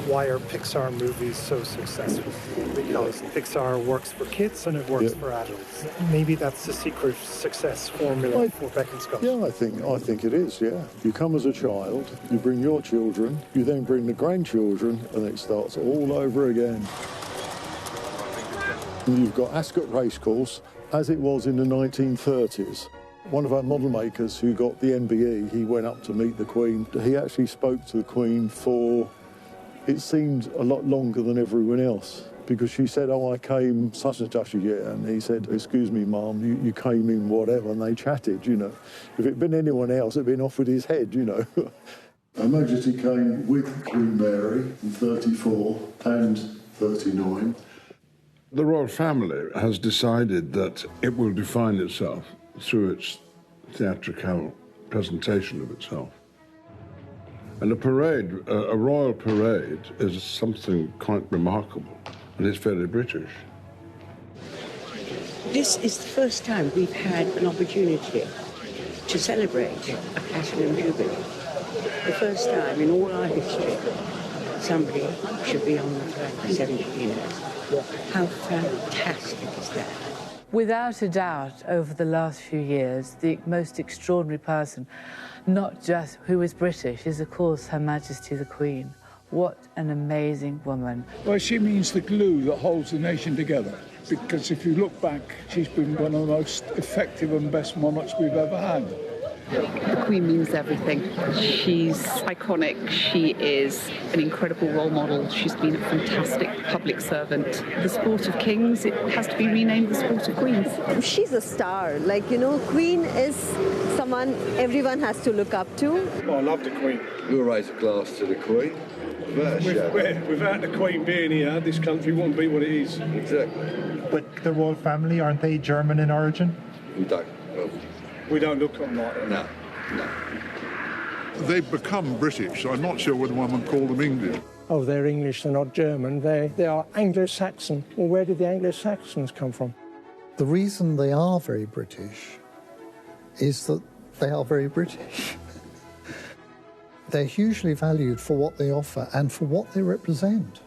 Why are Pixar movies so successful? Because Pixar works for kids and it works for adults. Maybe that's the secret success formula for Beaconscott. Yeah, I think it is, yeah. You come as a child, you bring your children, you then bring the grandchildren, and it starts all over again. And you've got Ascot Racecourse, as it was in the 1930s. One of our model makers who got the MBE, he went up to meet the Queen. He actually spoke to the Queen for, it seemed a lot longer than everyone else, because she said, oh, I came such and such a year, and he said, excuse me, Mum, you came in whatever, and they chatted, you know. If it'd been anyone else, it'd been off with his head, you know. Her Majesty came with Queen Mary in 34 and 39. The royal family has decided that it will define itself through its theatrical presentation of itself. And a parade, a royal parade, is something quite remarkable, and it's very British. This is the first time we've had an opportunity to celebrate a platinum jubilee. The first time in all our history somebody should be on the throne for 70 years. How fantastic is that? Without a doubt, over the last few years, the most extraordinary person, not just who is British, is, of course, Her Majesty the Queen. What an amazing woman. Well, she means the glue that holds the nation together, because if you look back, she's been one of the most effective and best monarchs we've ever had. The Queen means everything. She's iconic. She is an incredible role model. She's been a fantastic public servant. The sport of kings, it has to be renamed the sport of queens. She's a star. Like, you know, Queen is someone everyone has to look up to. Oh, I love the Queen. We'll raise a glass to the Queen. Without the Queen being here, this country wouldn't be what it is. Exactly. But the royal family, aren't they German in origin? We don't. We don't look on like that. No. They've become British. I'm not sure whether one would call them English. Oh, they're English, they're not German. They are Anglo-Saxon. Well, where did the Anglo-Saxons come from? The reason they are very British is that they are very British. They're hugely valued for what they offer and for what they represent.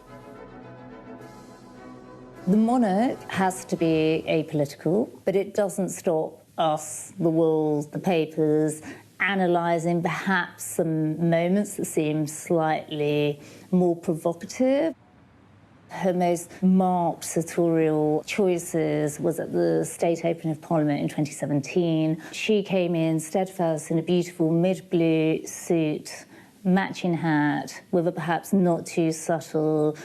The monarch has to be apolitical, but it doesn't stop us, the world, the papers, analysing perhaps some moments that seem slightly more provocative. Her most marked sartorial choices was at the State Opening of Parliament in 2017. She came in steadfast in a beautiful mid-blue suit, matching hat, with a perhaps not too subtle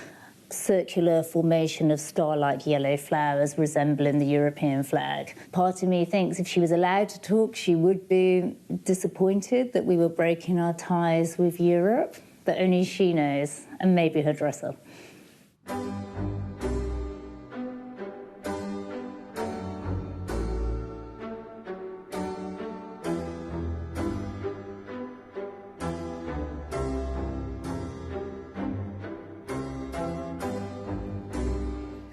circular formation of star-like yellow flowers resembling the European flag. Part of me thinks if she was allowed to talk, she would be disappointed that we were breaking our ties with Europe. that only she knows, and maybe her dresser.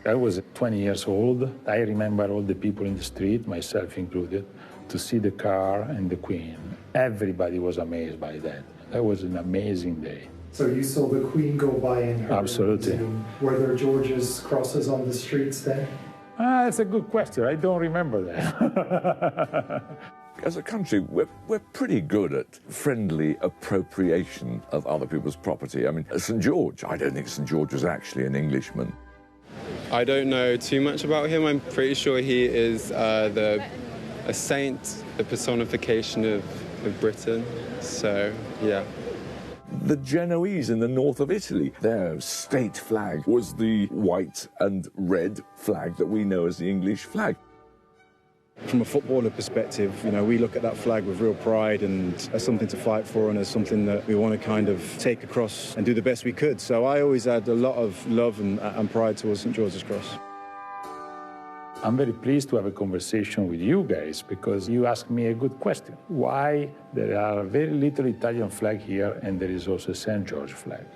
I was 20 years old. I remember all the people in the street, myself included, to see the car and the Queen. Everybody was amazed by that. That was an amazing day. So you saw the Queen go by in her Absolutely. limousine. Were there George's crosses on the streets then? That's a good question. I don't remember that. As a country, we're pretty good at friendly appropriation of other people's property. I mean, St. George, I don't think St. George was actually an Englishman. I don't know too much about him. I'm pretty sure he is a saint, the personification of Britain. So, yeah. The Genoese in the north of Italy, their state flag was the white and red flag that we know as the English flag. From a footballer perspective, you know, we look at that flag with real pride and as something to fight for and as something that we want to kind of take across and do the best we could. So I always had a lot of love and pride towards St. George's Cross. I'm very pleased to have a conversation with you guys because you asked me a good question. Why there are very little Italian flag here and there is also a St. George flag?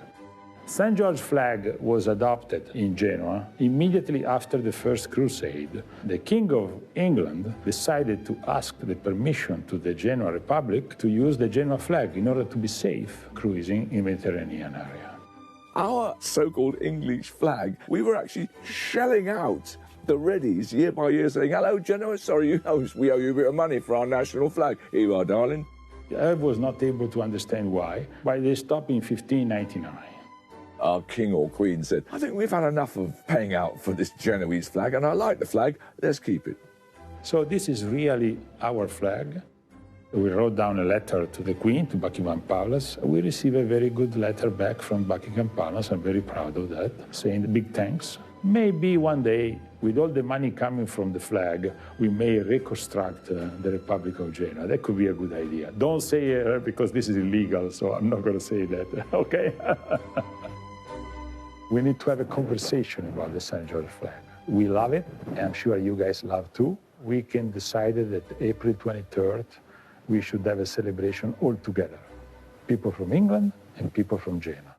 St. George flag was adopted in Genoa immediately after the First Crusade. The King of England decided to ask the permission to the Genoa Republic to use the Genoa flag in order to be safe cruising in the Mediterranean area. Our so-called English flag, we were actually shelling out the readies year by year saying, hello, Genoa, sorry, we owe you a bit of money for our national flag. Here you are, darling. I was not able to understand why, but they stopped in 1599. Our king or queen said, I think we've had enough of paying out for this Genoese flag, and I like the flag, let's keep it. So this is really our flag. We wrote down a letter to the Queen, to Buckingham Palace. We received a very good letter back from Buckingham Palace. I'm very proud of that, saying big thanks. Maybe one day, with all the money coming from the flag, we may reconstruct the Republic of Genoa. That could be a good idea. Don't say it because this is illegal, so I'm not going to say that, okay? We need to have a conversation about the St. George flag. We love it, and I'm sure you guys love too. We can decide that April 23rd, we should have a celebration all together. People from England and people from Genoa.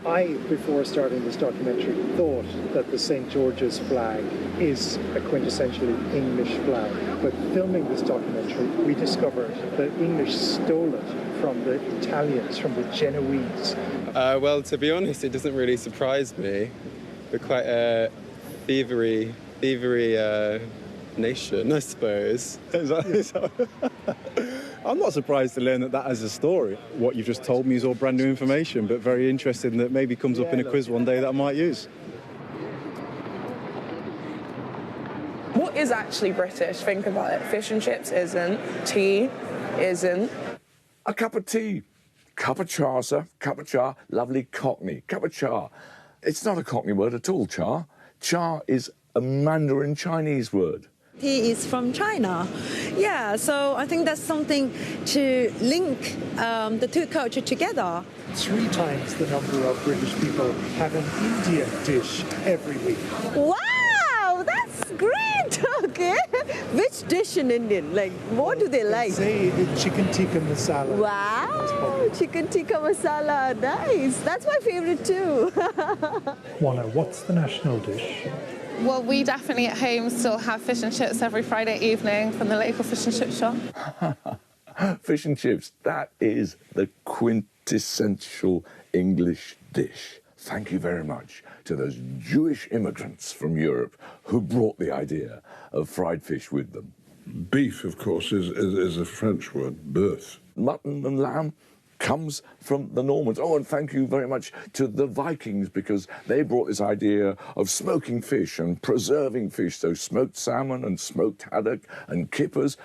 I, before starting this documentary, thought that the St. George's flag is a quintessentially English flag. But filming this documentary, we discovered that English stole it from the Italians, from the Genoese. Well, to be honest, it doesn't really surprise me. We're quite a thievery nation, I suppose. I'm not surprised to learn that as a story. What you've just told me is all brand new information, but very interesting that maybe comes up in a quiz one day that I might use. What is actually British? Think about it. Fish and chips isn't. Tea isn't. A cup of tea. Cup of char, sir. Cup of char. Lovely Cockney. Cup of char. It's not a Cockney word at all, char. Char is a Mandarin Chinese word. He is from China. Yeah, so I think that's something to link the two cultures together. 3 times the number of British people have an Indian dish every week. Wow, that's great. Okay. Which dish in Indian? Like, what do they like? Say chicken tikka masala. Wow, chicken tikka masala. Nice. That's my favorite too. Juana, what's the national dish? Well, we definitely at home still have fish and chips every Friday evening from the local fish and chip shop. Fish and chips, that is the quintessential English dish. Thank you very much to those Jewish immigrants from Europe who brought the idea of fried fish with them. Beef, of course, is a French word, bœuf. Mutton and lamb comes from the Normans. Oh, and thank you very much to the Vikings, because they brought this idea of smoking fish and preserving fish, so smoked salmon and smoked haddock and kippers.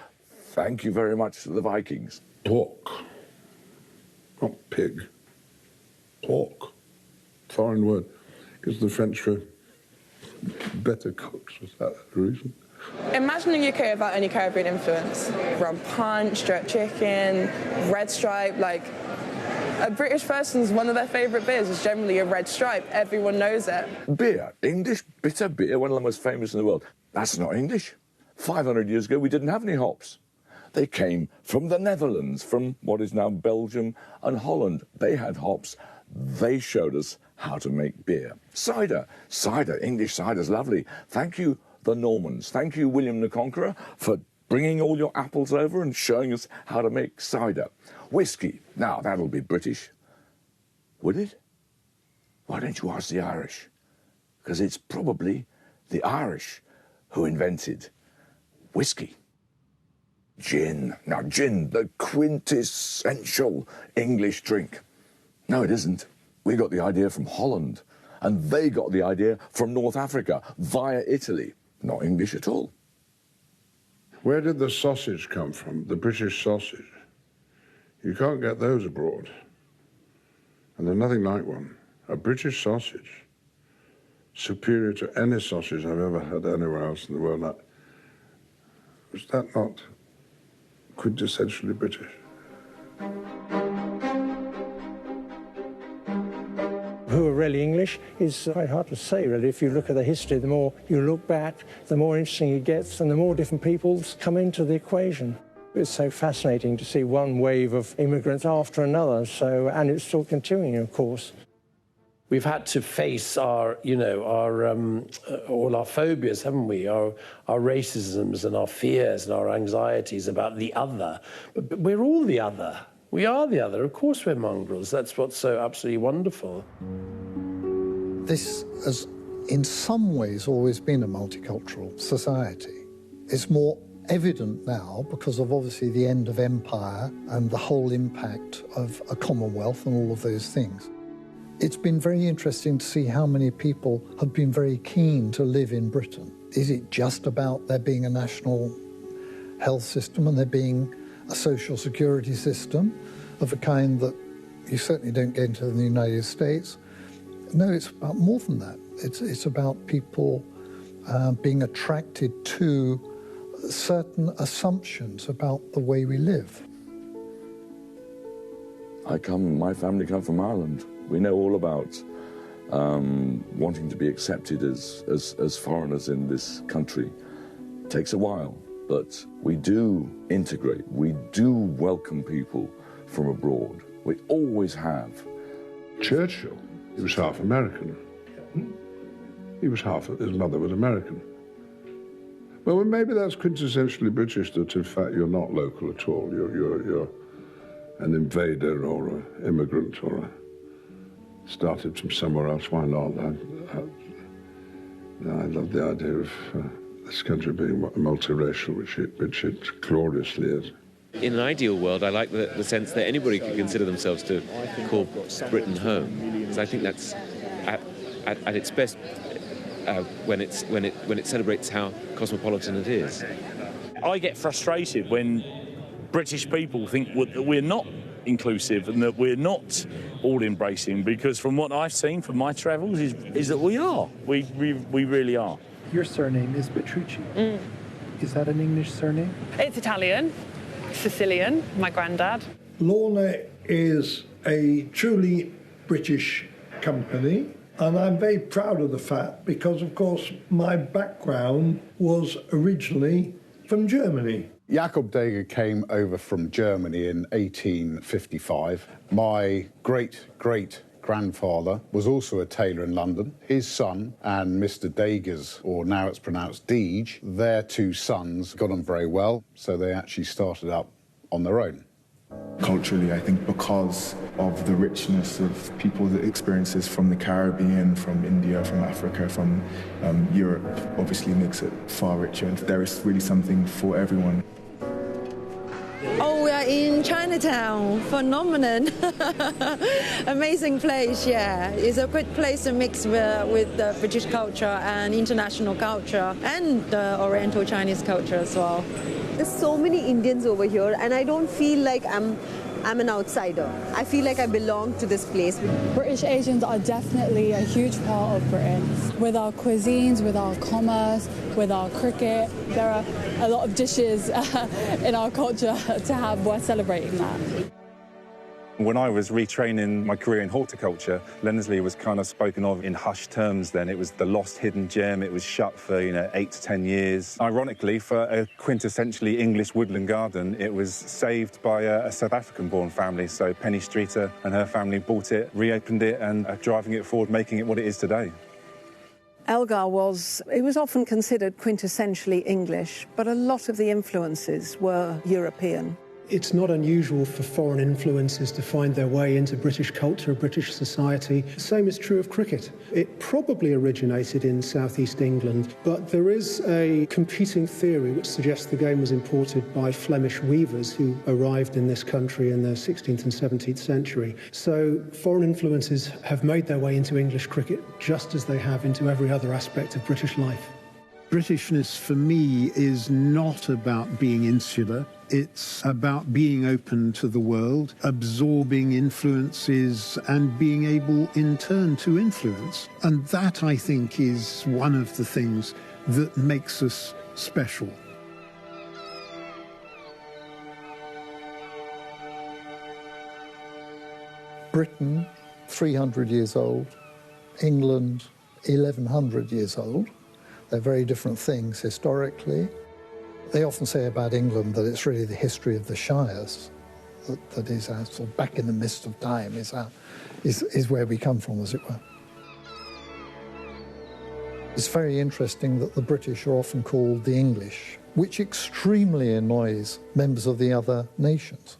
Thank you very much to the Vikings. Pork. Not pig. Pork. Foreign word. Because the French were better cooks. Was that the reason? Imagine the UK without any Caribbean influence. Rum punch, jerk chicken, red stripe, like, A British person's one of their favourite beers is generally a red stripe. Everyone knows it. Beer, English bitter beer, one of the most famous in the world. That's not English. 500 years ago, we didn't have any hops. They came from the Netherlands, from what is now Belgium and Holland. They had hops. They showed us how to make beer. Cider. Cider, English cider's lovely. Thank you, the Normans. Thank you, William the Conqueror, for bringing all your apples over and showing us how to make cider. Whiskey. Now, that'll be British. Would it? Why don't you ask the Irish? Because it's probably the Irish who invented whiskey. Gin. Now, gin, the quintessential English drink. No, it isn't. We got the idea from Holland, and they got the idea from North Africa via Italy. Not English at all. Where did the sausage come from? The British sausage. You can't get those abroad. And there's nothing like one. A British sausage, superior to any sausage I've ever had anywhere else in the world. Was that not quintessentially British? Who are really English is quite hard to say, really. If you look at the history, the more you look back, the more interesting it gets and the more different peoples come into the equation. It's so fascinating to see one wave of immigrants after another, and it's still continuing, of course. We've had to face our, all our phobias, haven't we? Our racisms and our fears and our anxieties about the other. But we're all the other. We are the other. Of course we're mongrels. That's what's so absolutely wonderful. This has, in some ways, always been a multicultural society. It's more evident now because of, obviously, the end of empire and the whole impact of a Commonwealth and all of those things. It's been very interesting to see how many people have been very keen to live in Britain. Is it just about there being a national health system and there being a social security system of a kind that you certainly don't get into in the United States? No, it's about more than that. It's about people being attracted to certain assumptions about the way we live. My family come from Ireland. We know all about wanting to be accepted as foreigners in this country. It takes a while, but we do integrate. We do welcome people from abroad. We always have. Churchill, he was half American. His mother was American. Well, maybe that's quintessentially British, that in fact you're not local at all. You're an invader or an immigrant or started from somewhere else. Why not? I love the idea of this country being multiracial, which it gloriously is. In an ideal world, I like the sense that anybody could consider themselves to call Britain home. Because I think that's at its best when it celebrates how cosmopolitan it is. I get frustrated when British people think that we're not inclusive and that we're not all embracing, because from what I've seen from my travels is that we are. We really are. Your surname is Petrucci. Is that an English surname? It's Italian, Sicilian, my granddad. Launer is a truly British company, and I'm very proud of the fact because, of course, my background was originally from Germany. Jakob Deger came over from Germany in 1855. My great-great-grandfather was also a tailor in London. His son and Mr. Deger's, or now it's pronounced Deege, their two sons got on very well, so they actually started up on their own. Culturally, I think because of the richness of people's experiences from the Caribbean, from India, from Africa, from Europe, obviously makes it far richer. And there is really something for everyone. Oh, we are in Chinatown, phenomenon. Amazing place, yeah. It's a good place to mix with the British culture and international culture and the Oriental Chinese culture as well. There's so many Indians over here, and I don't feel like I'm an outsider. I feel like I belong to this place. British Asians are definitely a huge part of Britain. With our cuisines, with our commerce, with our cricket, there are a lot of dishes in our culture to have. We're celebrating that. When I was retraining my career in horticulture, Lindsay was kind of spoken of in hushed terms then. It was the lost hidden gem. It was shut for, 8 to 10 years. Ironically, for a quintessentially English woodland garden, it was saved by a South African-born family. So Penny Streeter and her family bought it, reopened it, and are driving it forward, making it what it is today. Elgar was often considered quintessentially English, but a lot of the influences were European. It's not unusual for foreign influences to find their way into British culture, British society. The same is true of cricket. It probably originated in southeast England, but there is a competing theory which suggests the game was imported by Flemish weavers who arrived in this country in the 16th and 17th century. So foreign influences have made their way into English cricket just as they have into every other aspect of British life. Britishness for me is not about being insular. It's about being open to the world, absorbing influences and being able in turn to influence. And that, I think, is one of the things that makes us special. Britain, 300 years old. England, 1100 years old. They're very different things historically. They often say about England that it's really the history of the shires that is our sort of back in the mist of time is where we come from, as it were. It's very interesting that the British are often called the English, which extremely annoys members of the other nations.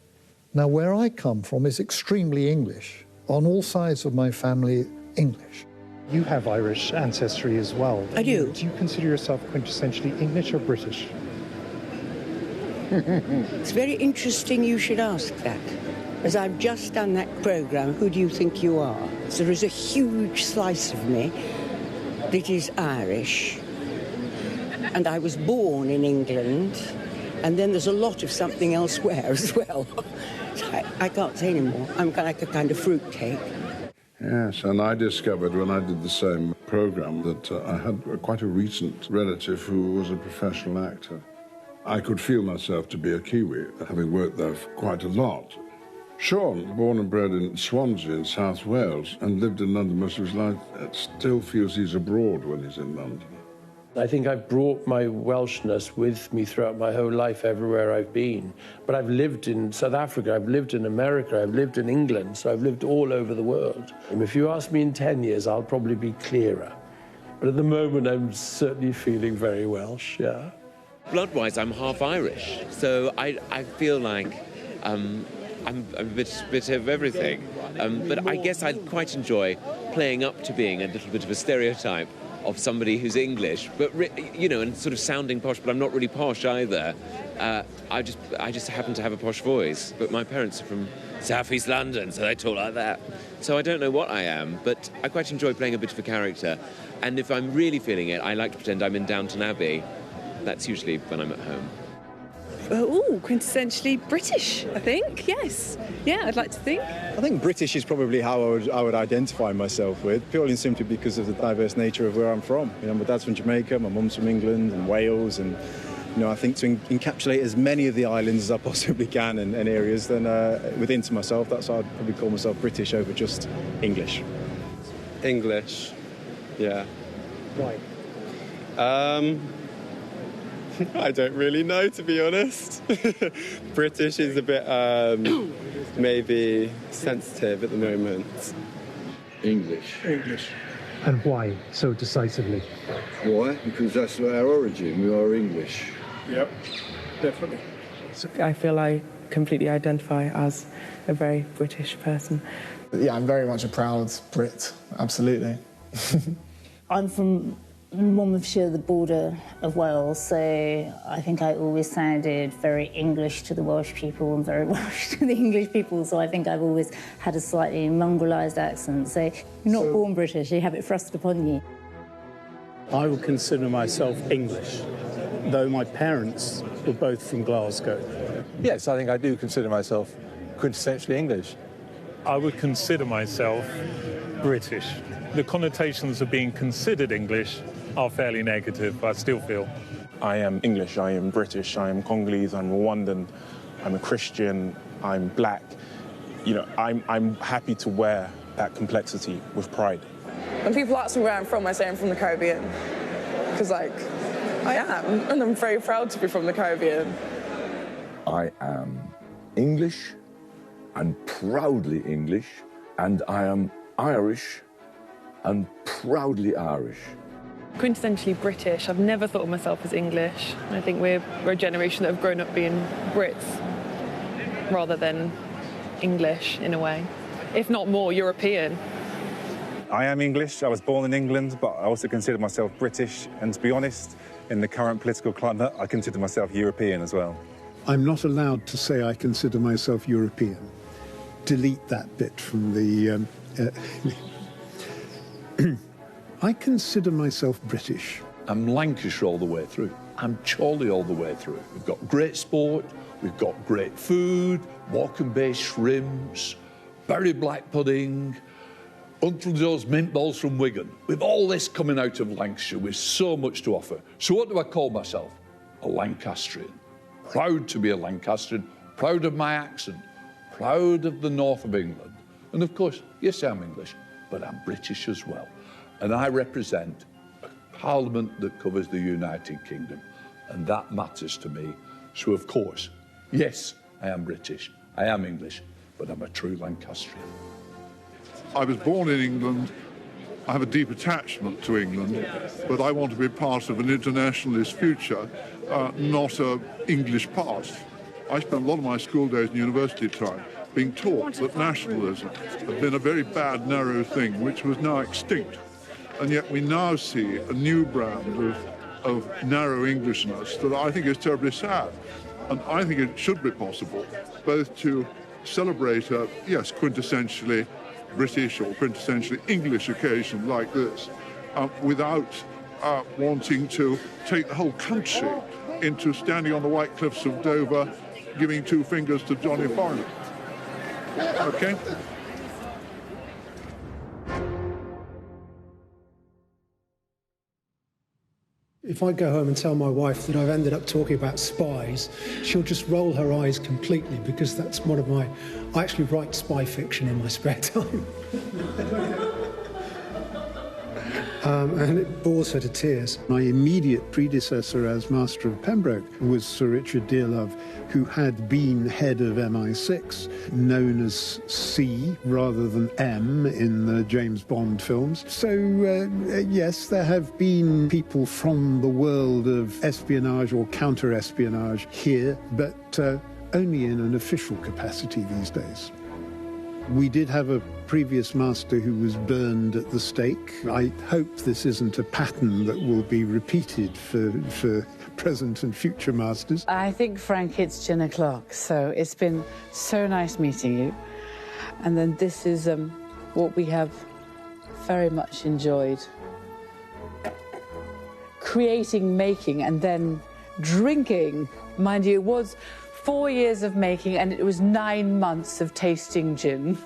Now, where I come from is extremely English. On all sides of my family, English. You have Irish ancestry as well. I do. Do you consider yourself quintessentially English or British? It's very interesting you should ask that. As I've just done that programme, who do you think you are? So there is a huge slice of me that is Irish. And I was born in England. And then there's a lot of something elsewhere as well. I can't say anymore. I'm like a kind of fruitcake. Yes, and I discovered when I did the same programme that I had quite a recent relative who was a professional actor. I could feel myself to be a Kiwi, having worked there for quite a lot. Sean, born and bred in Swansea in South Wales and lived in London most of his life, still feels he's abroad when he's in London. I think I've brought my Welshness with me throughout my whole life everywhere I've been. But I've lived in South Africa, I've lived in America, I've lived in England, so I've lived all over the world. And if you ask me in 10 years, I'll probably be clearer. But at the moment, I'm certainly feeling very Welsh, yeah. Blood-wise, I'm half Irish, so I feel like I'm a bit of everything. But I guess I quite enjoy playing up to being a little bit of a stereotype of somebody who's English, but and sort of sounding posh, but I'm not really posh either. I just happen to have a posh voice, but my parents are from southeast London, so they talk like that. So I don't know what I am, but I quite enjoy playing a bit of a character. And if I'm really feeling it, I like to pretend I'm in Downton Abbey. That's usually when I'm at home. Oh, quintessentially British, I think, yes. Yeah, I'd like to think. I think British is probably how I would identify myself with, purely and simply because of the diverse nature of where I'm from. My dad's from Jamaica, my mum's from England and Wales, and I think to encapsulate as many of the islands as I possibly can and areas, then within to myself, that's how I'd probably call myself British over just English. English, yeah. Why? I don't really know, to be honest. British is a bit, maybe sensitive at the moment. English. English. And why so decisively? Why? Because that's our origin. We are English. Yep, definitely. So I feel I completely identify as a very British person. Yeah, I'm very much a proud Brit, absolutely. I'm from Monmouthshire, the border of Wales, so I think I always sounded very English to the Welsh people and very Welsh to the English people, so I think I've always had a slightly mongrelized accent. So you're not born British, you have it thrust upon you. I would consider myself English, though my parents were both from Glasgow. Yes, I think I do consider myself quintessentially English. I would consider myself British. The connotations of being considered English are fairly negative, I still feel. I am English, I am British, I am Congolese, I'm Rwandan, I'm a Christian, I'm black. you know, I'm happy to wear that complexity with pride. When people ask me where I'm from, I say I'm from the Caribbean. Because, like, I am, and I'm very proud to be from the Caribbean. I am English, and proudly English, and I am Irish, and proudly Irish. Quintessentially British. I've never thought of myself as English. I think we're a generation that have grown up being Brits rather than English, in a way. If not more, European. I am English. I was born in England, but I also consider myself British. And to be honest, in the current political climate, I consider myself European as well. I'm not allowed to say I consider myself European. Delete that bit from the... I consider myself British. I'm Lancashire all the way through. I'm Chorley all the way through. We've got great sport, we've got great food, Morecambe Bay shrimps, berry black pudding, Until mint balls from Wigan. With all this coming out of Lancashire, with so much to offer. So what do I call myself? A Lancastrian. Proud to be a Lancastrian, proud of my accent, proud of the north of England. And of course, yes, I'm English, but I'm British as well. And I represent a parliament that covers the United Kingdom. And that matters to me. So of course, yes, I am British, I am English, but I'm a true Lancastrian. I was born in England. I have a deep attachment to England, but I want to be part of an internationalist future, not an English past. I spent a lot of my school days and university time being taught that nationalism had been a very bad, narrow thing, which was now extinct. And yet we now see a new brand of narrow Englishness that I think is terribly sad. And I think it should be possible both to celebrate a, yes, quintessentially British or quintessentially English occasion like this, without wanting to take the whole country into standing on the white cliffs of Dover, giving two fingers to Johnny Foreigner. Okay? If I go home and tell my wife that I've ended up talking about spies, she'll just roll her eyes completely, because that's one of my... I actually write spy fiction in my spare time. And it bores her to tears. My immediate predecessor as Master of Pembroke was Sir Richard Dearlove, who had been head of MI6, known as C rather than M in the James Bond films. So, yes, there have been people from the world of espionage or counter-espionage here, but only in an official capacity these days. We did have a previous master who was burned at the stake. I hope this isn't a pattern that will be repeated for present and future masters. I think, Frank, it's gin o'clock, so it's been so nice meeting you. And then this is what we have very much enjoyed. Creating, making, and then drinking. Mind you, it was 4 years of making, and it was 9 months of tasting gin.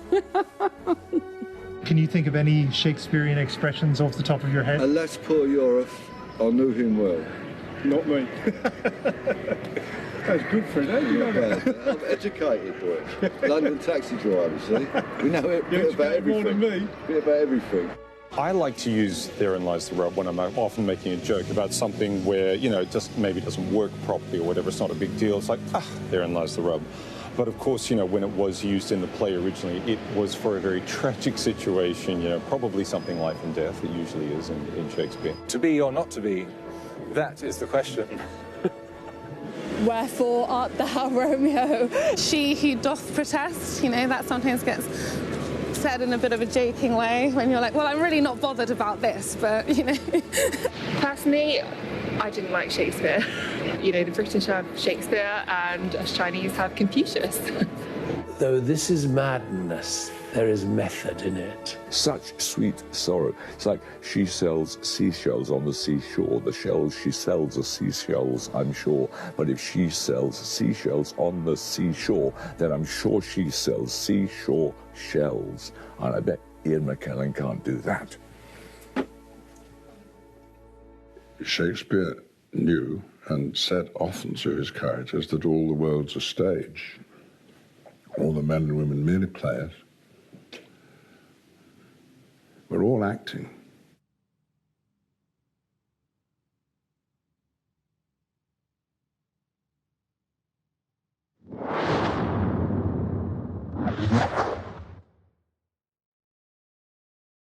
Can you think of any Shakespearean expressions off the top of your head? Alas, poor Yorif, I knew him well. Not me. That's good for it, eh? I'm educated, boy. London taxi driver, see? We know a bit about everything. More than me. Bit about everything. I like to use therein lies the rub when I'm often making a joke about something where, you know, it just maybe doesn't work properly or whatever. It's not a big deal. It's like, therein lies the rub. But of course, you know, when it was used in the play originally, it was for a very tragic situation, you know, probably something life and death. It usually is in Shakespeare. To be or not to be, that is the question. Wherefore art thou, Romeo? She who doth protest, you know, that sometimes gets said in a bit of a joking way when you're like, well, I'm really not bothered about this, but, you know. Personally, I didn't like Shakespeare. You know, the British have Shakespeare and us Chinese have Confucius. Though this is madness, there is method in it. Such sweet sorrow. It's like she sells seashells on the seashore. The shells she sells are seashells, I'm sure. But if she sells seashells on the seashore, then I'm sure she sells seashore shells. And I bet Ian McKellen can't do that. Shakespeare knew and said often to his characters that all the world's a stage. all the men and women merely players. We're all acting.